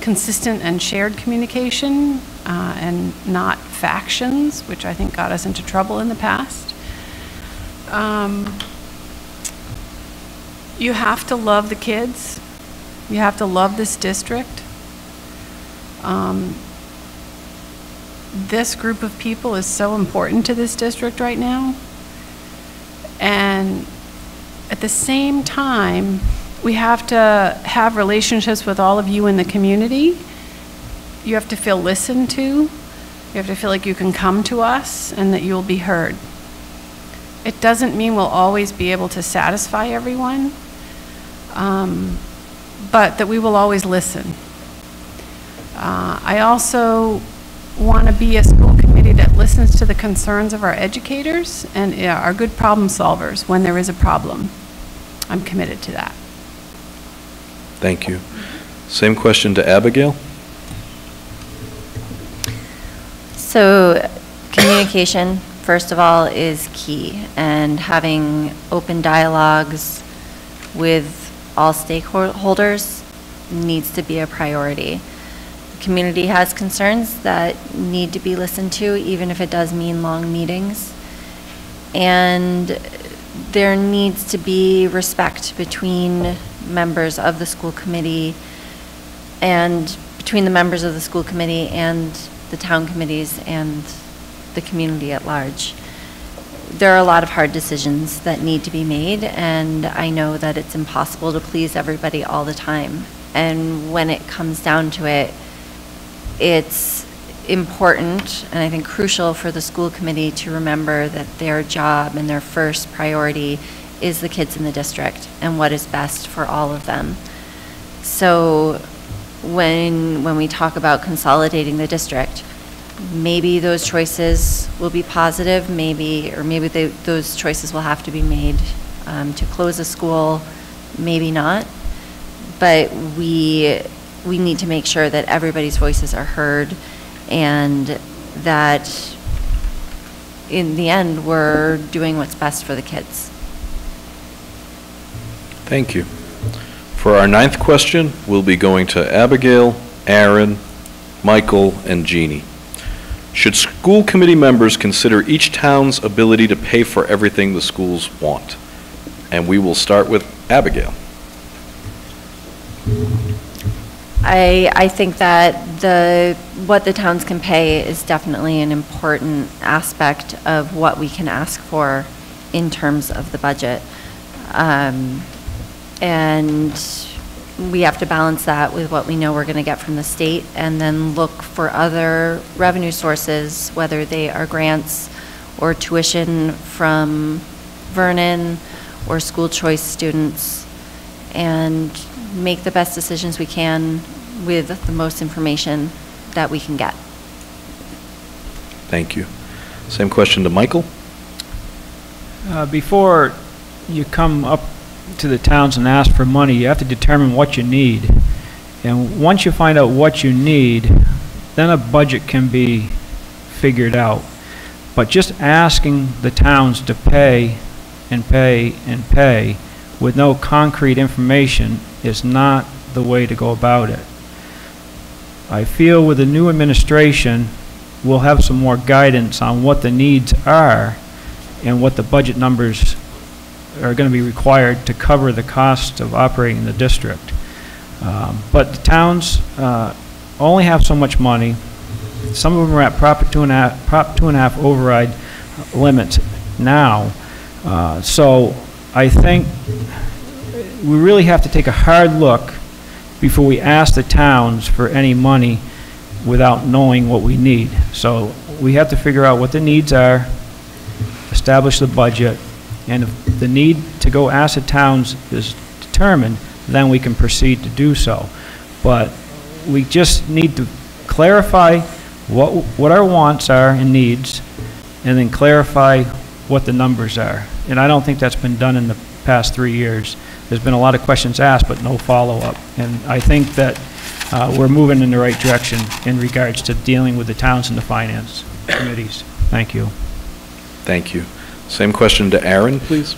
consistent and shared communication and not factions, which I think got us into trouble in the past. You have to love the kids. You have to love this district. This group of people is so important to this district right now. And at the same time, we have to have relationships with all of you in the community. You have to feel listened to. You have to feel like you can come to us and that you'll be heard. It doesn't mean we'll always be able to satisfy everyone. but that we will always listen. I also want to be a school committee that listens to the concerns of our educators and are good problem solvers when there is a problem. I'm committed to that. Thank you. Same question to Abigail. So communication, first of all, is key, and having open dialogues with all stakeholders needs to be a priority. The community has concerns that need to be listened to, even if it does mean long meetings. And there needs to be respect between members of the school committee and between the members of the school committee and the town committees and the community at large. There are a lot of hard decisions that need to be made, and I know that it's impossible to please everybody all the time. And when it comes down to it, it's important and I think crucial for the school committee to remember that their job and their first priority is the kids in the district and what is best for all of them. So when we talk about consolidating the district, maybe those choices will be positive, maybe those choices will have to be made to close a school, maybe not. But we need to make sure that everybody's voices are heard and that in the end we're doing what's best for the kids. Thank you. For our 9th question, we'll be going to Abigail, Aaron, Michael, and Jeannie. Should school committee members consider each town's ability to pay for everything the schools want? And we will start with Abigail. I think that what the towns can pay is definitely an important aspect of what we can ask for in terms of the budget. And we have to balance that with what we know we're going to get from the state and then look for other revenue sources, whether they are grants or tuition from Vernon or school choice students, and make the best decisions we can with the most information that we can get. Thank you. Same question to Michael. Before you come up to the towns and ask for money, you have to determine what you need. And once you find out what you need, then a budget can be figured out. But just asking the towns to pay and pay and pay with no concrete information is not the way to go about it. I feel with the new administration, we'll have some more guidance on what the needs are and what the budget numbers are going to be required to cover the cost of operating the district. But the towns only have so much money. Some of them are at Prop 2.5 override limits now. So I think we really have to take a hard look before we ask the towns for any money without knowing what we need. So we have to figure out what the needs are, establish the budget, and if the need to go ask the towns is determined, then we can proceed to do so. But we just need to clarify what our wants are and needs, and then clarify what the numbers are. And I don't think that's been done in the past 3 years. There's been a lot of questions asked, but no follow-up. And I think that we're moving in the right direction in regards to dealing with the towns and the finance committees. Thank you. Thank you. Same question to Aaron, please.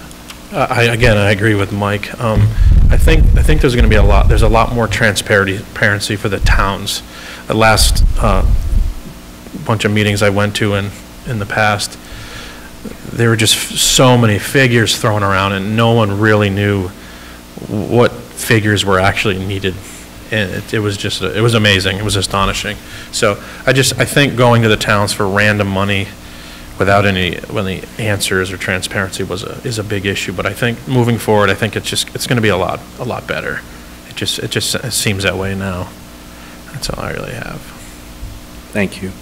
I agree with Mike. I think there's going to be there's a lot more transparency for the towns. The last bunch of meetings I went to in the past, there were just so many figures thrown around and no one really knew what figures were actually needed. And it was just, it was amazing. It was astonishing. So I think going to the towns for random money without any answers or transparency is a big issue. But I think moving forward, I think it's going to be a lot better. It seems that way now. That's all I really have. Thank you.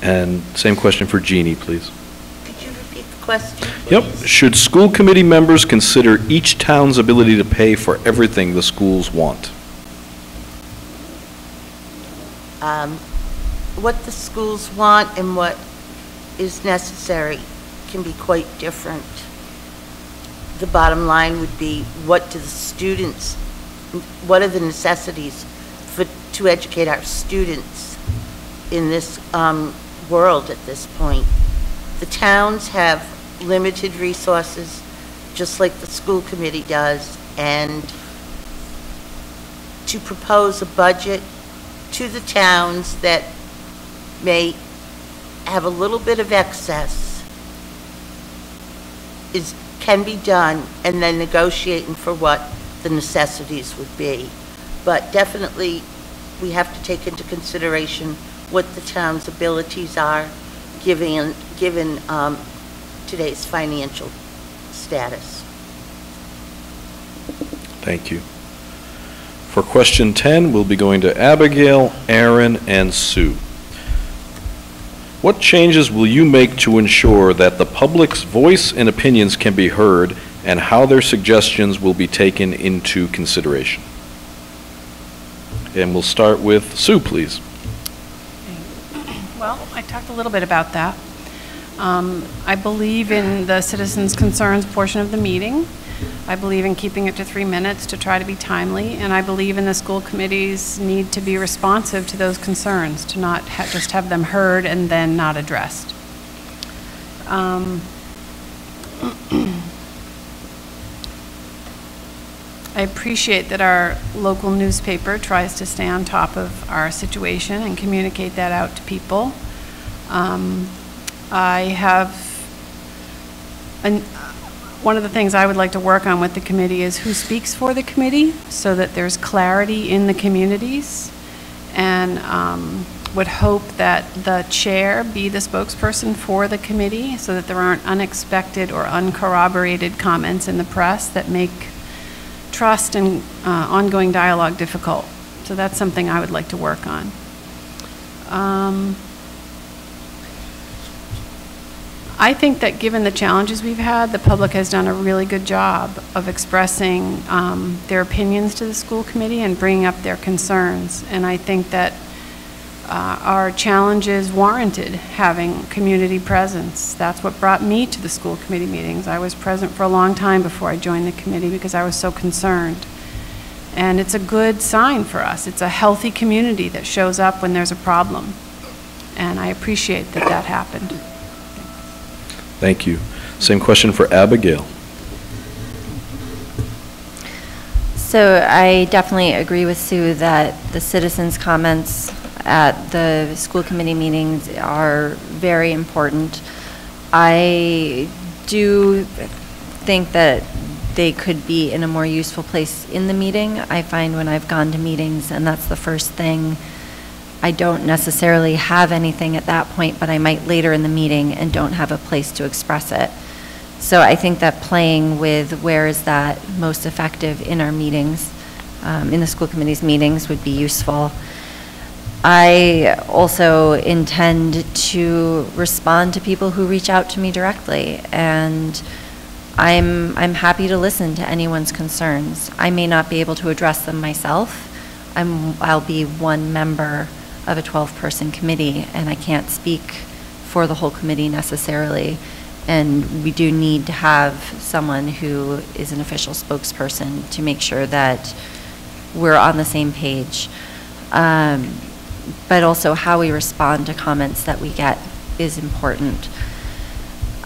And same question for Jeannie, please. Could you repeat the question, Yep. please? Should school committee members consider each town's ability to pay for everything the schools want? What the schools want and what is necessary can be quite different. The bottom line would be, what do the students, what are the necessities to educate our students in this world at this point? The towns have limited resources, just like the school committee does, and to propose a budget to the towns that may have a little bit of excess can be done, and then negotiating for what the necessities would be. But definitely, we have to take into consideration what the town's abilities are, given today's financial status. Thank you. For question 10, we'll be going to Abigail, Aaron, and Sue. What changes will you make to ensure that the public's voice and opinions can be heard, and how their suggestions will be taken into consideration? And we'll start with Sue, please. Well, I talked a little bit about that. I believe in the citizens' concerns portion of the meeting. I believe in keeping it to 3 minutes to try to be timely, and I believe in the school committee's need to be responsive to those concerns, to not just have them heard and then not addressed. I appreciate that our local newspaper tries to stay on top of our situation and communicate that out to people. One of the things I would like to work on with the committee is who speaks for the committee, so that there's clarity in the communities, and would hope that the chair be the spokesperson for the committee, so that there aren't unexpected or uncorroborated comments in the press that make trust and ongoing dialogue difficult. So that's something I would like to work on. I think that given the challenges we've had, the public has done a really good job of expressing their opinions to the school committee and bringing up their concerns. And I think that our challenges warranted having community presence. That's what brought me to the school committee meetings. I was present for a long time before I joined the committee because I was so concerned. And it's a good sign for us. It's a healthy community that shows up when there's a problem. And I appreciate that that happened. Thank you. Same question for Abigail. So I definitely agree with Sue that the citizens' comments at the school committee meetings are very important. I do think that they could be in a more useful place in the meeting. I find when I've gone to meetings, and that's the first thing, I don't necessarily have anything at that point, but I might later in the meeting and don't have a place to express it. So I think that playing with where is that most effective in our meetings, in the school committee's meetings, would be useful. I also intend to respond to people who reach out to me directly, and I'm happy to listen to anyone's concerns. I may not be able to address them myself. I'll be one member of a 12-person committee, and I can't speak for the whole committee necessarily. And we do need to have someone who is an official spokesperson to make sure that we're on the same page. But also how we respond to comments that we get is important.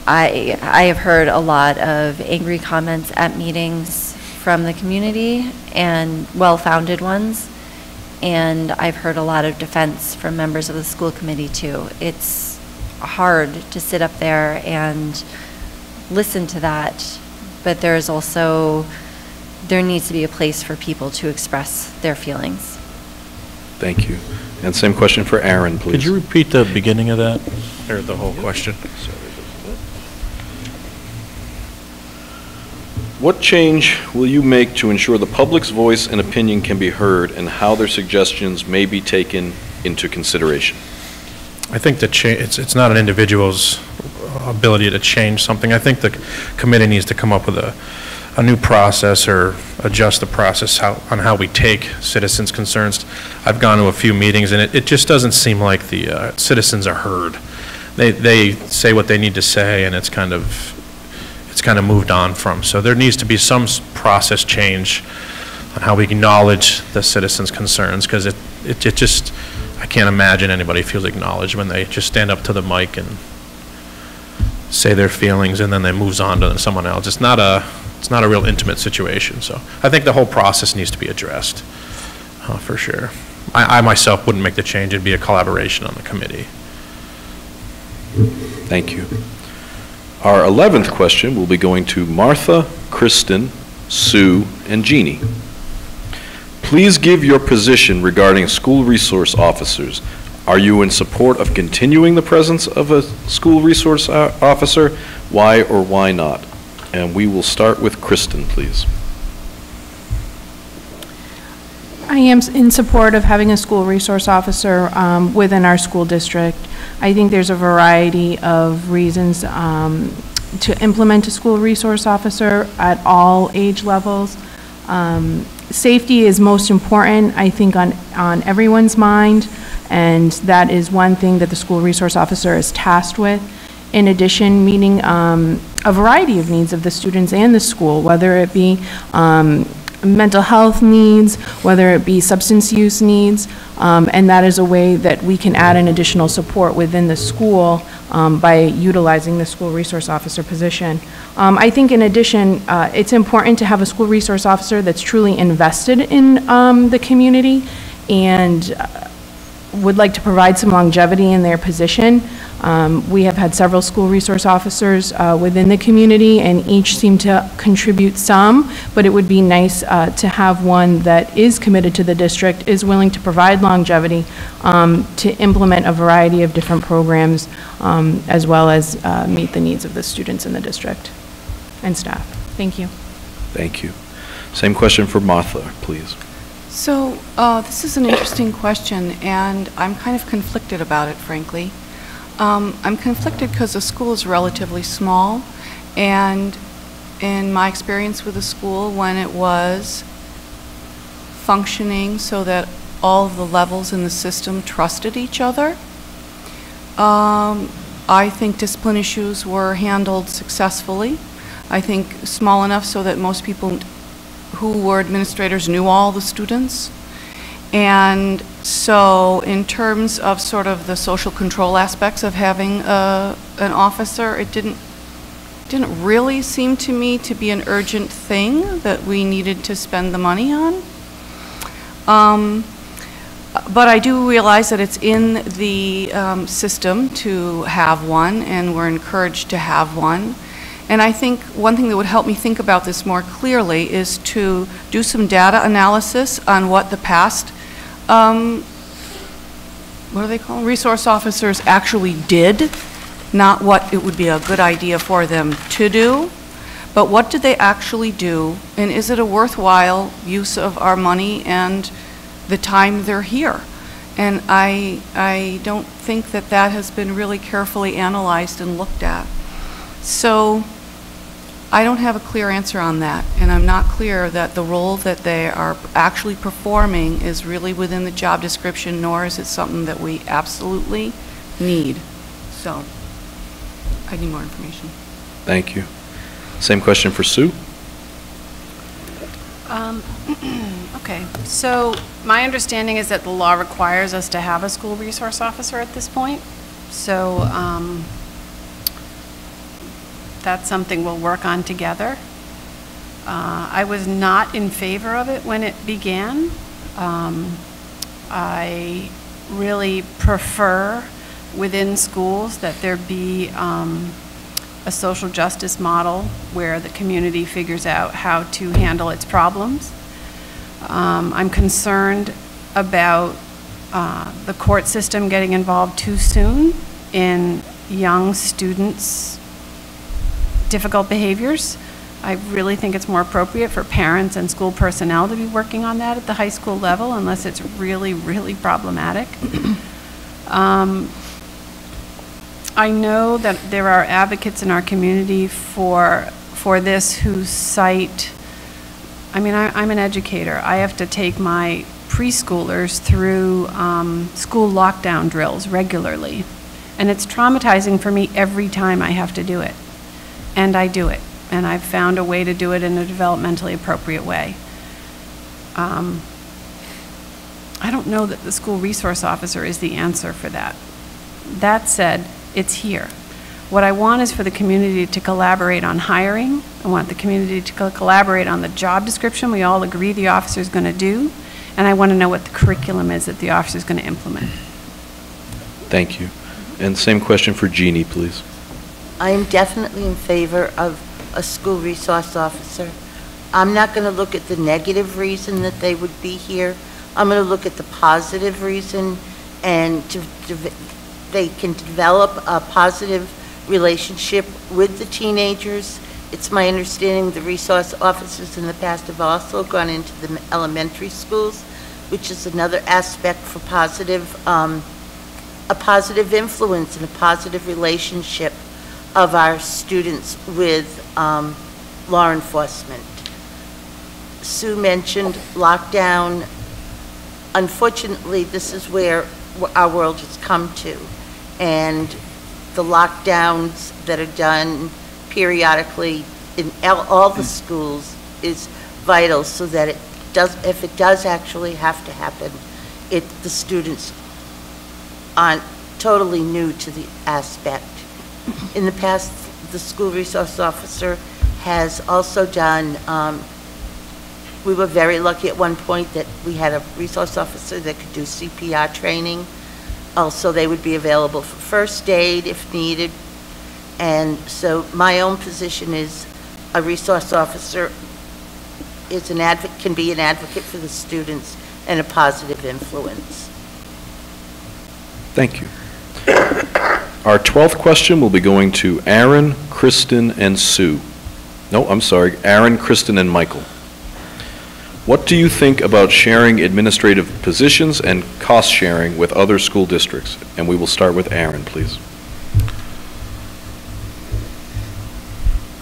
I have heard a lot of angry comments at meetings from the community, and well-founded ones. And I've heard a lot of defense from members of the school committee too. It's hard to sit up there and listen to that, but there needs to be a place for people to express their feelings. Thank you. And same question for Aaron, please. Could you repeat the beginning of that, or the whole question? What change will you make to ensure the public's voice and opinion can be heard, and how their suggestions may be taken into consideration? I think the it's not an individual's ability to change something. I think the committee needs to come up with a new process or adjust the process on how we take citizens' concerns. I've gone to a few meetings, and it just doesn't seem like the citizens are heard. They say what they need to say, and it's kind of moved on from. So there needs to be some process change on how we acknowledge the citizens' concerns, because it just, I can't imagine anybody feels acknowledged when they just stand up to the mic and say their feelings, and then they moves on to someone else. It's not a real intimate situation. So I think the whole process needs to be addressed, for sure. I myself wouldn't make the change. It'd be a collaboration on the committee. Thank you. Our 11th question will be going to Martha, Kristen, Sue, and Jeannie. Please give your position regarding school resource officers. Are you in support of continuing the presence of a school resource officer? Why or why not? And we will start with Kristen, please. I am in support of having a school resource officer within our school district. I think there's a variety of reasons to implement a school resource officer at all age levels. Safety is most important, I think, on everyone's mind, and that is one thing that the school resource officer is tasked with. In addition, meeting a variety of needs of the students and the school, whether it be mental health needs, whether it be substance use needs, and that is a way that we can add an additional support within the school by utilizing the school resource officer position. I think in addition, it's important to have a school resource officer that's truly invested in the community and would like to provide some longevity in their position. We have had several school resource officers within the community, and each seem to contribute some, but it would be nice to have one that is committed to the district, is willing to provide longevity, to implement a variety of different programs, as well as meet the needs of the students in the district and staff. Thank you. Thank you. Same question for Martha, please. So this is an interesting question, and I'm kind of conflicted about it, frankly. I'm conflicted because the school is relatively small, and in my experience with the school, when it was functioning so that all of the levels in the system trusted each other, I think discipline issues were handled successfully. I think small enough so that most people who were administrators knew all the students. And so in terms of sort of the social control aspects of having an officer, it didn't really seem to me to be an urgent thing that we needed to spend the money on. But I do realize that it's in the system to have one, and we're encouraged to have one. And I think one thing that would help me think about this more clearly is to do some data analysis on what the past, what do they call them? Resource officers actually did, not what it would be a good idea for them to do, but what did they actually do, and is it a worthwhile use of our money and the time they're here? And I don't think that that has been really carefully analyzed and looked at. So I don't have a clear answer on that, and I'm not clear that the role that they are actually performing is really within the job description, nor is it something that we absolutely need. So I need more information. Thank you. Same question for Sue. Okay, so my understanding is that the law requires us to have a school resource officer at this point. So that's something we'll work on together. I was not in favor of it when it began. I really prefer within schools that there be a social justice model where the community figures out how to handle its problems. I'm concerned about the court system getting involved too soon in young students' difficult behaviors. I really think it's more appropriate for parents and school personnel to be working on that at the high school level unless it's really, really problematic. I know that there are advocates in our community for this who cite, I mean, I'm an educator. I have to take my preschoolers through school lockdown drills regularly. And it's traumatizing for me every time I have to do it. And I do it. And I've found a way to do it in a developmentally appropriate way. I don't know that the school resource officer is the answer for that. That said, it's here. What I want is for the community to collaborate on hiring. I want the community to collaborate on the job description we all agree the officer is going to do. And I want to know what the curriculum is that the officer is going to implement. Thank you. And same question for Jeannie, please. I am definitely in favor of a school resource officer. I'm not going to look at the negative reason that they would be here. I'm going to look at the positive reason, and they can develop a positive relationship with the teenagers. It's my understanding the resource officers in the past have also gone into the elementary schools, which is another aspect for positive, a positive influence and a positive relationship of our students with law enforcement. Sue mentioned lockdown. Unfortunately, this is where our world has come to, and the lockdowns that are done periodically in all the schools is vital, so that it does, if it does actually have to happen, the students aren't totally new to the aspect. In the past, the school resource officer has also done, we were very lucky at one point that we had a resource officer that could do CPR training. Also, they would be available for first aid if needed. And so my own position is a resource officer is can be an advocate for the students and a positive influence. Thank you. Our 12th question will be going to Aaron, Kristen, and Sue. No, I'm sorry, Aaron, Kristen, and Michael. What do you think about sharing administrative positions and cost sharing with other school districts? And we will start with Aaron, please.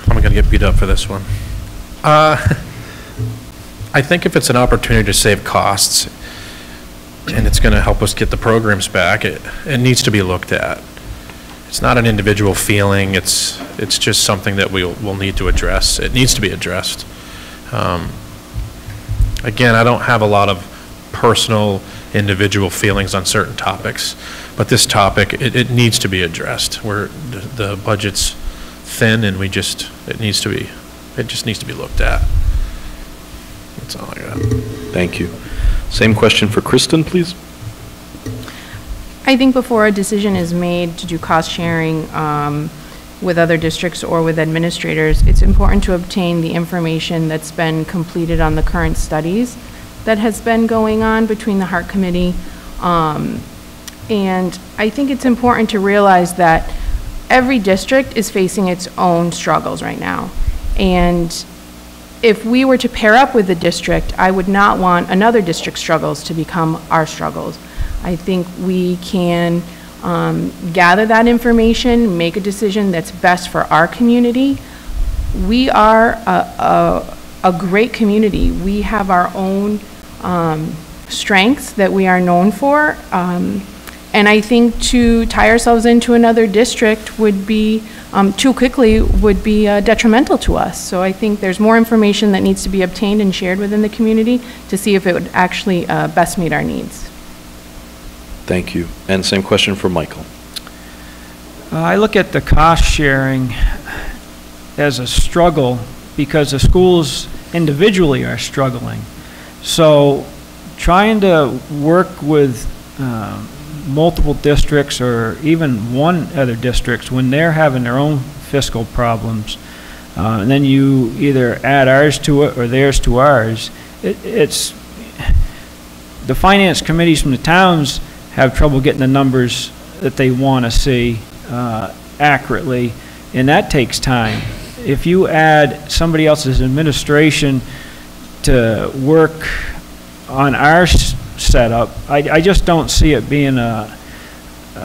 I'm going to get beat up for this one. I think if it's an opportunity to save costs and it's going to help us get the programs back, it needs to be looked at. It's not an individual feeling. It's just something that we'll need to address. It needs to be addressed. Again, I don't have a lot of personal, individual feelings on certain topics, but this topic, it needs to be addressed. The budget's thin, and it just needs to be looked at. That's all I got. Thank you. Same question for Kristen, please. I think before a decision is made to do cost sharing with other districts or with administrators, it's important to obtain the information that's been completed on the current studies that has been going on between the HEART Committee. And I think it's important to realize that every district is facing its own struggles right now. And if we were to pair up with the district, I would not want another district's struggles to become our struggles. I think we can gather that information, make a decision that's best for our community. We are a great community. We have our own strengths that we are known for. And I think to tie ourselves into another district would be, too quickly, would be detrimental to us. So I think there's more information that needs to be obtained and shared within the community to see if it would actually best meet our needs. Thank you. And same question for Michael. I look at the cost sharing as a struggle because the schools individually are struggling. So trying to work with multiple districts or even one other districts when they're having their own fiscal problems, and then you either add ours to it or theirs to ours, it's the finance committees from the towns have trouble getting the numbers that they want to see accurately, and that takes time. If you add somebody else's administration to work on our setup, I just don't see it being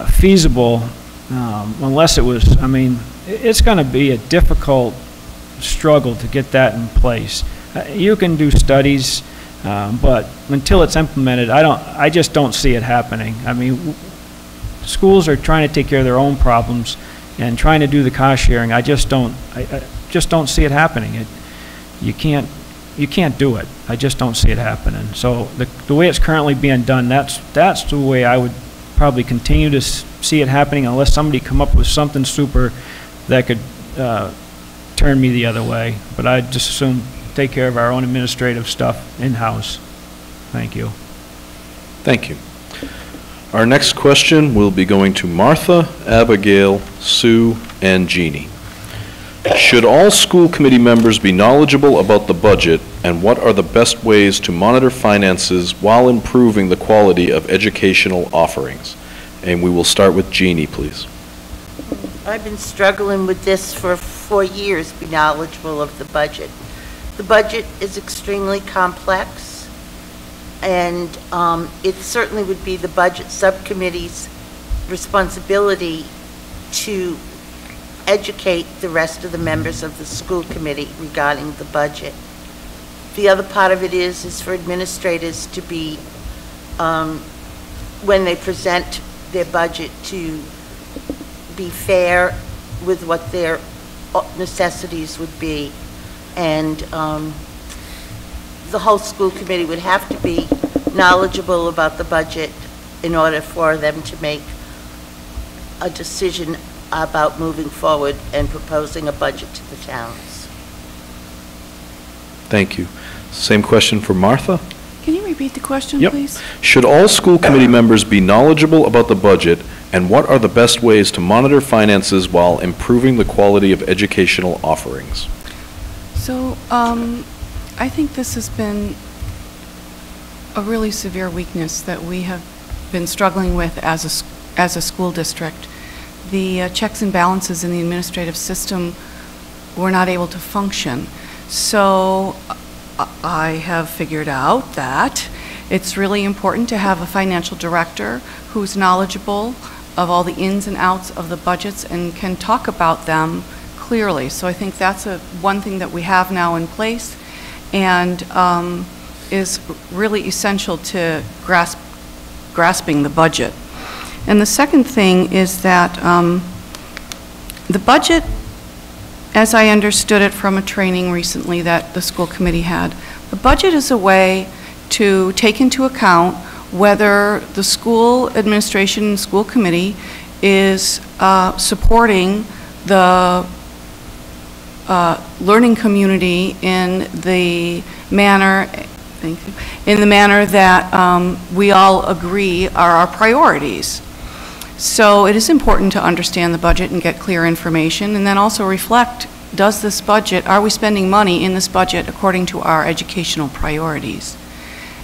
feasible unless it was, I mean, it's going to be a difficult struggle to get that in place. You can do studies, but until it's implemented, I just don't see it happening. I mean, schools are trying to take care of their own problems and trying to do the cost sharing. I just don't see it happening. You can't do it. I just don't see it happening. So the way it's currently being done, that's the way I would probably continue to see it happening, unless somebody come up with something super that could turn me the other way. But I'd just assume take care of our own administrative stuff in-house. Thank you. Thank you. Our next question will be going to Martha, Abigail, Sue, and Jeannie. Should all school committee members be knowledgeable about the budget, and what are the best ways to monitor finances while improving the quality of educational offerings? And we will start with Jeannie, please. I've been struggling with this for 4 years, be knowledgeable of the budget. The budget is extremely complex, and it certainly would be the budget subcommittee's responsibility to educate the rest of the members of the school committee regarding the budget. The other part of it is for administrators to be, when they present their budget, to be fair with what their necessities would be. And the whole school committee would have to be knowledgeable about the budget in order for them to make a decision about moving forward and proposing a budget to the towns. Thank you. Same question for Martha. Can you repeat the question, Yep. please? Should all school committee members be knowledgeable about the budget, and what are the best ways to monitor finances while improving the quality of educational offerings? So, I think this has been a really severe weakness that we have been struggling with as a school district. The checks and balances in the administrative system were not able to function. So I have figured out that it's really important to have a financial director who's knowledgeable of all the ins and outs of the budgets and can talk about them clearly. So I think that's one thing that we have now in place, and is really essential to grasping the budget. And the second thing is that the budget, as I understood it from a training recently that the school committee had, the budget is a way to take into account whether the school administration and school committee is supporting the learning community in the manner, thank you, in the manner that we all agree are our priorities. So it is important to understand the budget and get clear information, and then also reflect, does this budget, are we spending money in this budget according to our educational priorities?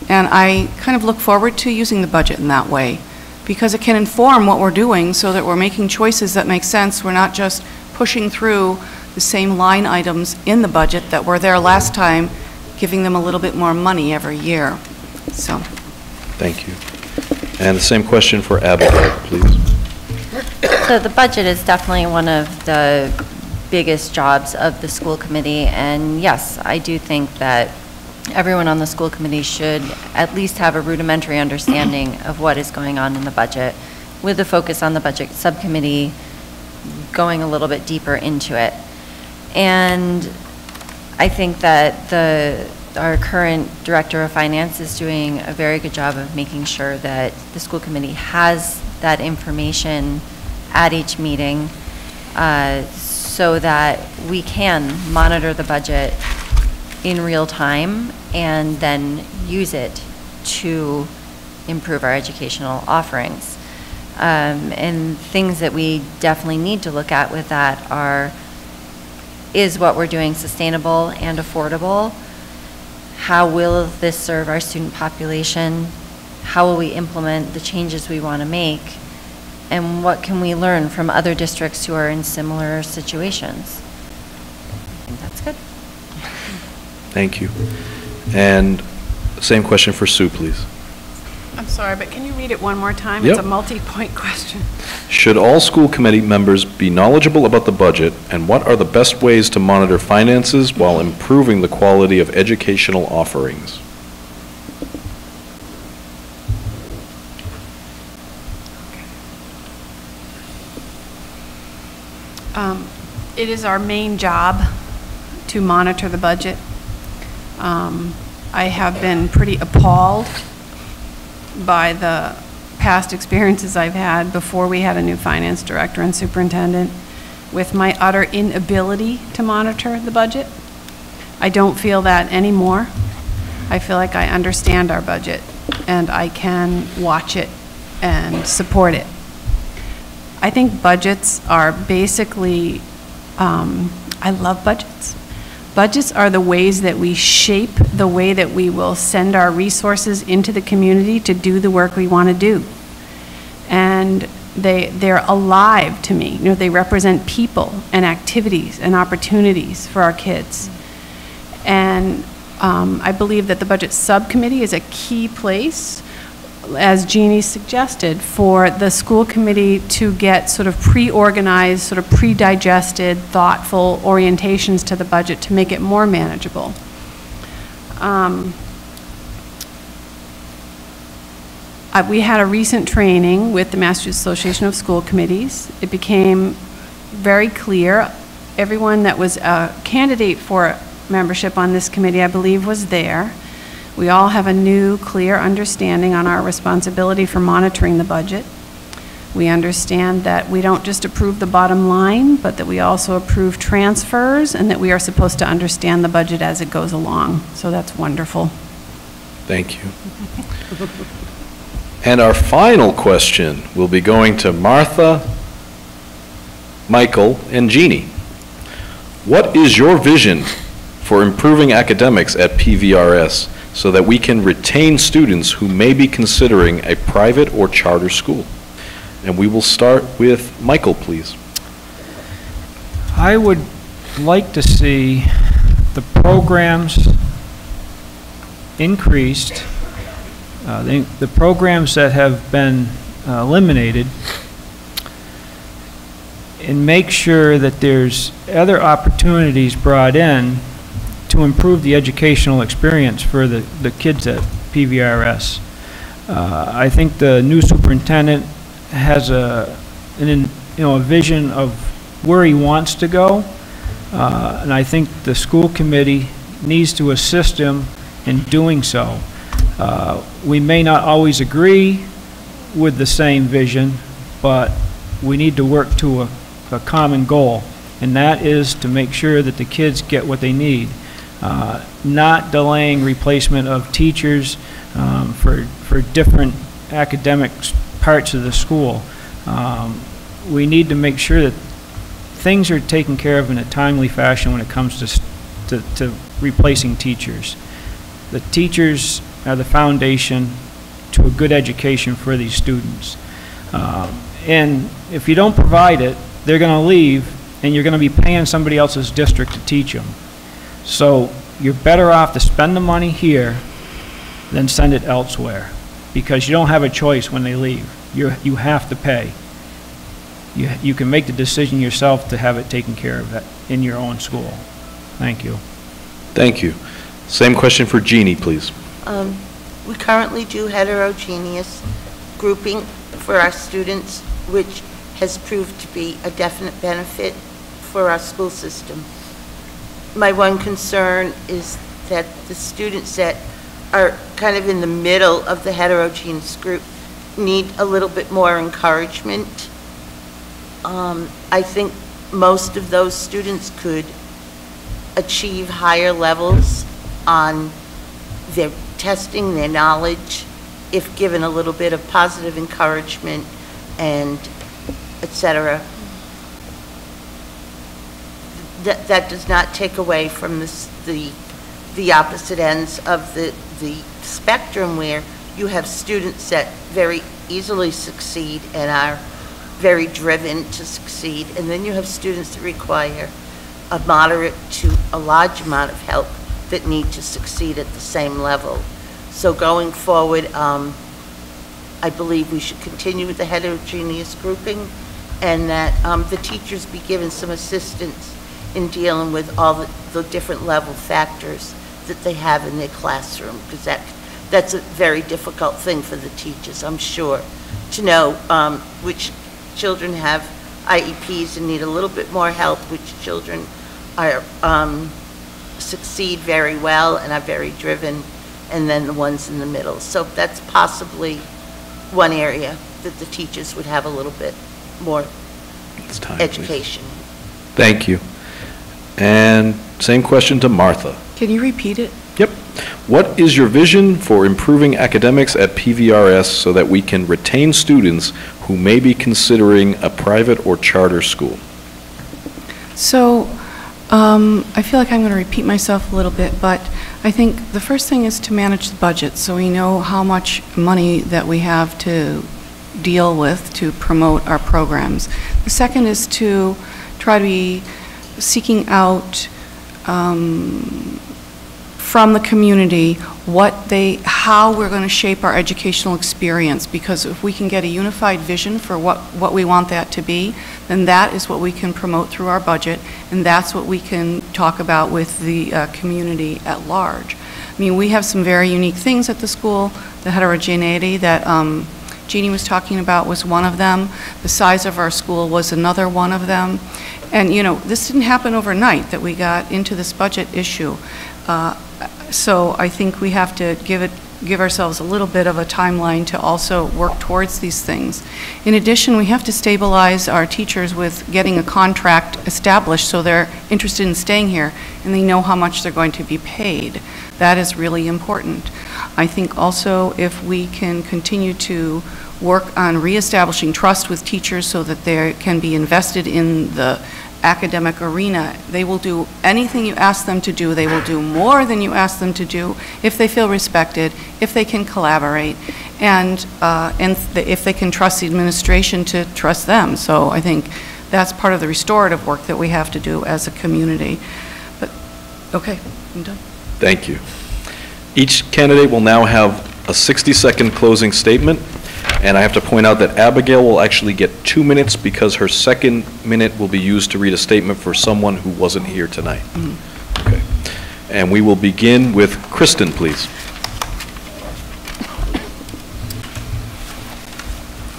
And I kind of look forward to using the budget in that way, because it can inform what we're doing so that we're making choices that make sense. We're not just pushing through the same line items in the budget that were there last time, giving them a little bit more money every year. So. Thank you. And the same question for Abigail, please. So the budget is definitely one of the biggest jobs of the school committee, and yes, I do think that everyone on the school committee should at least have a rudimentary understanding of what is going on in the budget, with the focus on the budget subcommittee going a little bit deeper into it. And I think that our current director of finance is doing a very good job of making sure that the school committee has that information at each meeting, so that we can monitor the budget in real time and then use it to improve our educational offerings. And things that we definitely need to look at with that are, is what we're doing sustainable and affordable? How will this serve our student population? How will we implement the changes we want to make? And what can we learn from other districts who are in similar situations? I think that's good. Thank you. And same question for Sue, please. I'm sorry, but can you read it one more time? Yep. It's a multi-point question. Should all school committee members be knowledgeable about the budget, and what are the best ways to monitor finances while improving the quality of educational offerings? It is our main job to monitor the budget. I have been pretty appalled by the past experiences I've had before we had a new finance director and superintendent with my utter inability to monitor the budget. I don't feel that anymore. I feel like I understand our budget and I can watch it and support it. I think budgets are basically, I love budgets. Budgets are the ways that we shape the way that we will send our resources into the community to do the work we want to do. And they're alive to me. You know, they represent people and activities and opportunities for our kids. And I believe that the budget subcommittee is a key place, as Jeannie suggested, for the school committee to get sort of pre-organized, sort of pre-digested, thoughtful orientations to the budget to make it more manageable. We had a recent training with the Massachusetts Association of School Committees. It became very clear. Everyone that was a candidate for membership on this committee, I believe, was there. We all have a new, clear understanding on our responsibility for monitoring the budget. We understand that we don't just approve the bottom line, but that we also approve transfers, and that we are supposed to understand the budget as it goes along. So that's wonderful. Thank you. And our final question will be going to Martha, Michael, and Jeannie. What is your vision for improving academics at PVRS so that we can retain students who may be considering a private or charter school? And we will start with Michael, please. I would like to see the programs increased, the programs that have been eliminated, and make sure that there's other opportunities brought in to improve the educational experience for the kids at PVRS. I think the new superintendent has a vision of where he wants to go, and I think the school committee needs to assist him in doing so. We may not always agree with the same vision, but we need to work to a common goal, and that is to make sure that the kids get what they need. Not delaying replacement of teachers for different academic parts of the school. We need to make sure that things are taken care of in a timely fashion when it comes to replacing teachers. The teachers are the foundation to a good education for these students. And if you don't provide it, they're going to leave, and you're going to be paying somebody else's district to teach them. So you're better off to spend the money here than send it elsewhere, because you don't have a choice when they leave. You have to pay. You can make the decision yourself to have it taken care of in your own school. Thank you. Thank you. Same question for Jeannie, please. We currently do heterogeneous grouping for our students, which has proved to be a definite benefit for our school system. My one concern is that the students that are kind of in the middle of the heterogeneous group need a little bit more encouragement. I think most of those students could achieve higher levels on their testing, their knowledge, if given a little bit of positive encouragement and etc. That does not take away from the opposite ends of the spectrum, where you have students that very easily succeed and are very driven to succeed, and then you have students that require a moderate to a large amount of help that need to succeed at the same level. So going forward, I I believe we should continue with the heterogeneous grouping, and that the teachers be given some assistance in dealing with all the different level factors that they have in their classroom, because that's a very difficult thing for the teachers, I'm sure, to know which children have IEPs and need a little bit more help, which children are succeed very well and are very driven, and then the ones in the middle. So that's possibly one area that the teachers would have a little bit more education. Please. Thank you. And same question to Martha. Can you repeat it? Yep. What is your vision for improving academics at PVRS so that we can retain students who may be considering a private or charter school? So, I feel like I'm going to repeat myself a little bit, but I think the first thing is to manage the budget so we know how much money that we have to deal with to promote our programs. The second is to try to be seeking out from the community how we're going to shape our educational experience, because if we can get a unified vision for what we want that to be, then that is what we can promote through our budget, and that's what we can talk about with the community at large. I mean, we have some very unique things at the school. The heterogeneity that Jeannie was talking about was one of them. The size of our school was another one of them. And, you know, this didn't happen overnight that we got into this budget issue. So I think we have to give ourselves a little bit of a timeline to also work towards these things. In addition, we have to stabilize our teachers with getting a contract established so they're interested in staying here and they know how much they're going to be paid. That is really important. I think also if we can continue to work on reestablishing trust with teachers so that they can be invested in the academic arena, they will do anything you ask them to do. They will do more than you ask them to do if they feel respected, if they can collaborate, and if they can trust the administration to trust them. So I think that's part of the restorative work that we have to do as a community. But, okay, I'm done. Thank you. Each candidate will now have a 60-second closing statement. And I have to point out that Abigail will actually get 2 minutes because her second minute will be used to read a statement for someone who wasn't here tonight. Mm-hmm. Okay. And we will begin with Kristen, please.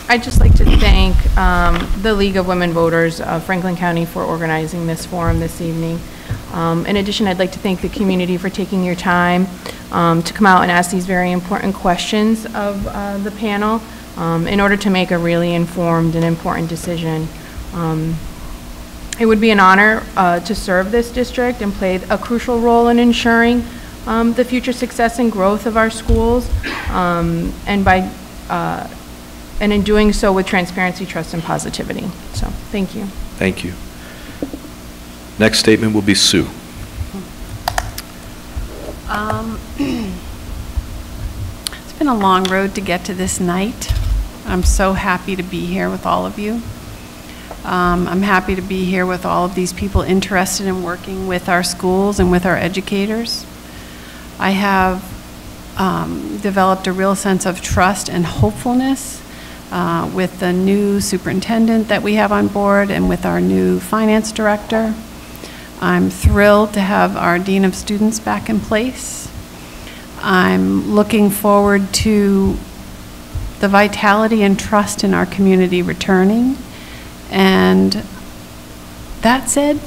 I'd just like to thank the League of Women Voters of Franklin County for organizing this forum this evening. In addition, I'd like to thank the community for taking your time to come out and ask these very important questions of the panel in order to make a really informed and important decision. It would be an honor to serve this district and play a crucial role in ensuring the future success and growth of our schools, and in doing so with transparency, trust, and positivity. So, thank you. Thank you. Next statement will be Sue. It's been a long road to get to this night. I'm so happy to be here with all of you. I'm happy to be here with all of these people interested in working with our schools and with our educators. I have developed a real sense of trust and hopefulness with the new superintendent that we have on board and with our new finance director. I'm thrilled to have our Dean of Students back in place. I'm looking forward to the vitality and trust in our community returning. And that said,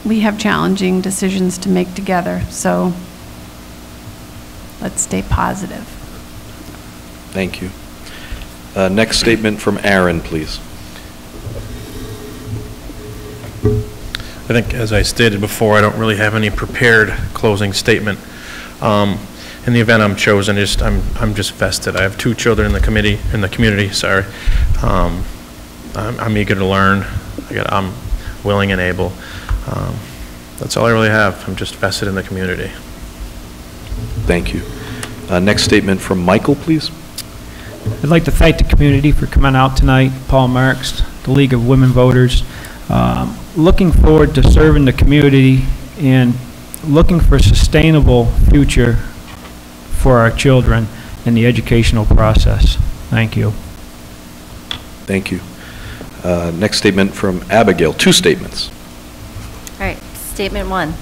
we have challenging decisions to make together, so let's stay positive. Thank you. Next statement from Aaron, please. I think, as I stated before, I don't really have any prepared closing statement. In the event I'm chosen, I'm just vested. I have 2 children in the community. Sorry. I'm eager to learn. I'm willing and able. That's all I really have. I'm just vested in the community. Thank you. Next statement from Michael, please. I'd like to thank the community for coming out tonight. Paul Marks, the League of Women Voters. Looking forward to serving the community and looking for a sustainable future for our children in the educational process. Thank you. Thank you. Next statement from Abigail, 2 statements. All right, statement 1.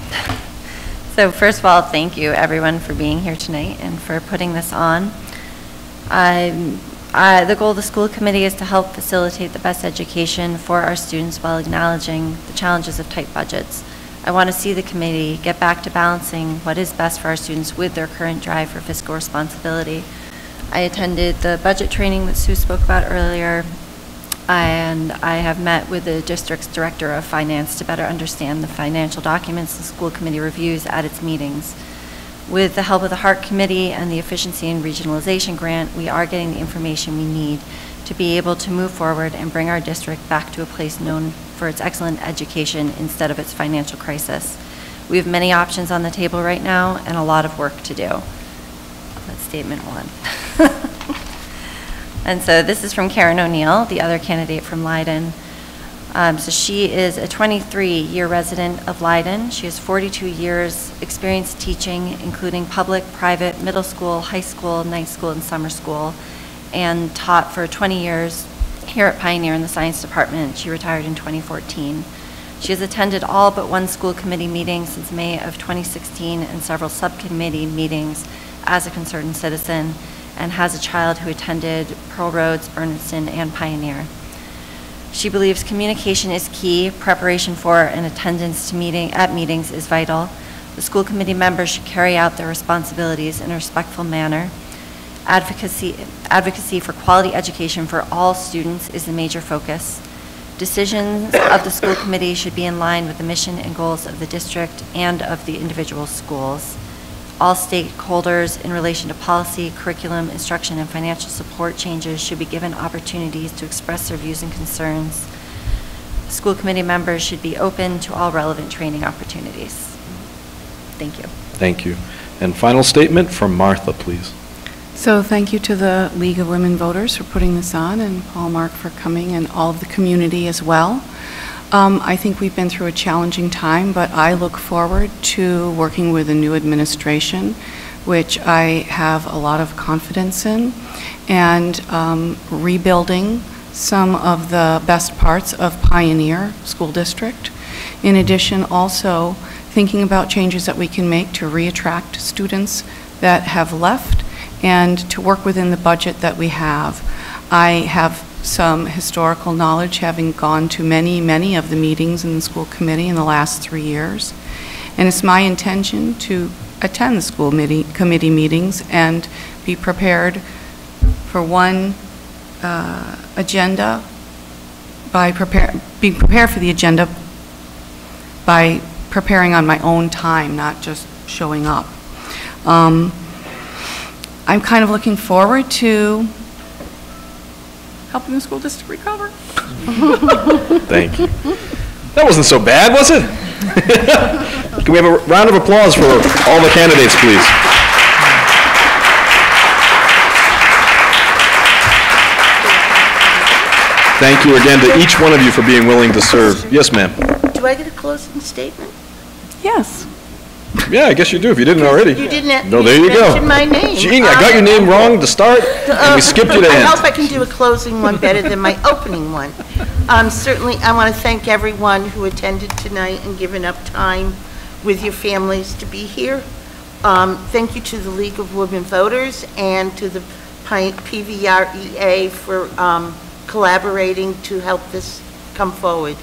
So first of all, thank you everyone for being here tonight and for putting this on. The goal of the school committee is to help facilitate the best education for our students while acknowledging the challenges of tight budgets. I want to see the committee get back to balancing what is best for our students with their current drive for fiscal responsibility. I attended the budget training that Sue spoke about earlier, and I have met with the district's director of finance to better understand the financial documents the school committee reviews at its meetings. With the help of the HART committee and the Efficiency and Regionalization Grant, we are getting the information we need to be able to move forward and bring our district back to a place known for its excellent education instead of its financial crisis. We have many options on the table right now and a lot of work to do. That's statement 1. And so this is from Karen O'Neill, the other candidate from Leiden. So she is a 23-year resident of Leiden. She has 42 years experience teaching, including public, private, middle school, high school, night school, and summer school, and taught for 20 years here at Pioneer in the science department. She retired in 2014. She has attended all but one school committee meeting since May of 2016 and several subcommittee meetings as a concerned citizen, and has a child who attended Pearl Roads, Berniston, and Pioneer. She believes communication is key, preparation for and attendance to meetings is vital. The school committee members should carry out their responsibilities in a respectful manner. Advocacy for quality education for all students is the major focus. Decisions of the school committee should be in line with the mission and goals of the district and of the individual schools. All stakeholders in relation to policy, curriculum, instruction, and financial support changes should be given opportunities to express their views and concerns. School committee members should be open to all relevant training opportunities. Thank you. Thank you. And final statement from Martha, please. So thank you to the League of Women Voters for putting this on, and Paul Mark for coming, and all of the community as well. I think we've been through a challenging time, but I look forward to working with a new administration, which I have a lot of confidence in, and rebuilding some of the best parts of Pioneer School District. In addition, also thinking about changes that we can make to reattract students that have left and to work within the budget that we have. I have some historical knowledge, having gone to many of the meetings in the school committee in the last 3 years. And it's my intention to attend the school committee meetings and be prepared for one agenda, being prepared for the agenda by preparing on my own time, not just showing up. I'm kind of looking forward to helping the school district recover. Thank you. That wasn't so bad, was it? Can we have a round of applause for all the candidates, please? Thank you again to each one of you for being willing to serve. Yes, ma'am. Do I get a closing statement? Yes. Yeah, I guess you do, if you didn't already. You didn't. No, there you go. Mention my name. Jeannie, I got your name wrong to start, and we skipped you to I end. hope I can do a closing one better than my opening one. Certainly, I want to thank everyone who attended tonight and given up time with your families to be here. Thank you to the League of Women Voters and to the PVREA for collaborating to help this come forward.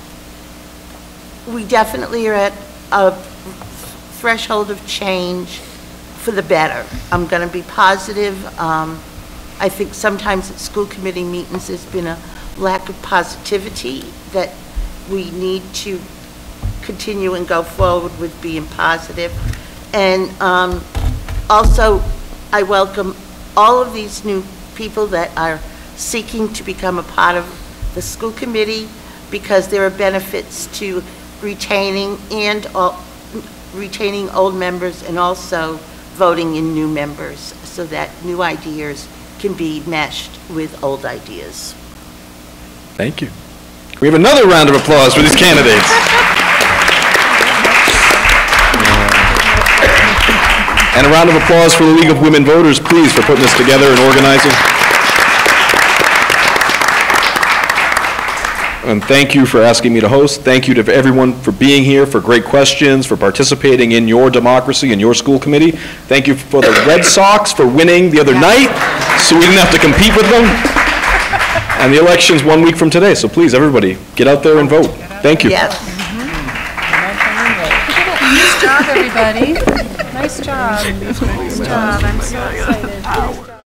We definitely are at a threshold of change for the better. I'm going to be positive. I think sometimes at school committee meetings there's been a lack of positivity that we need to continue and go forward with being positive. And also, I welcome all of these new people that are seeking to become a part of the school committee, because there are benefits to retaining old members and also voting in new members so that new ideas can be meshed with old ideas. Thank you. We have another round of applause for these candidates. And a round of applause for the League of Women Voters, please, for putting this together and organizing. And thank you for asking me to host. Thank you to everyone for being here, for great questions, for participating in your democracy and your school committee. Thank you for the Red Sox for winning the other night, so we didn't have to compete with them. And the election's 1 week from today, so please, everybody, get out there and vote. Thank you. Yes. Nice job, everybody. Nice job. Nice job. I'm so excited.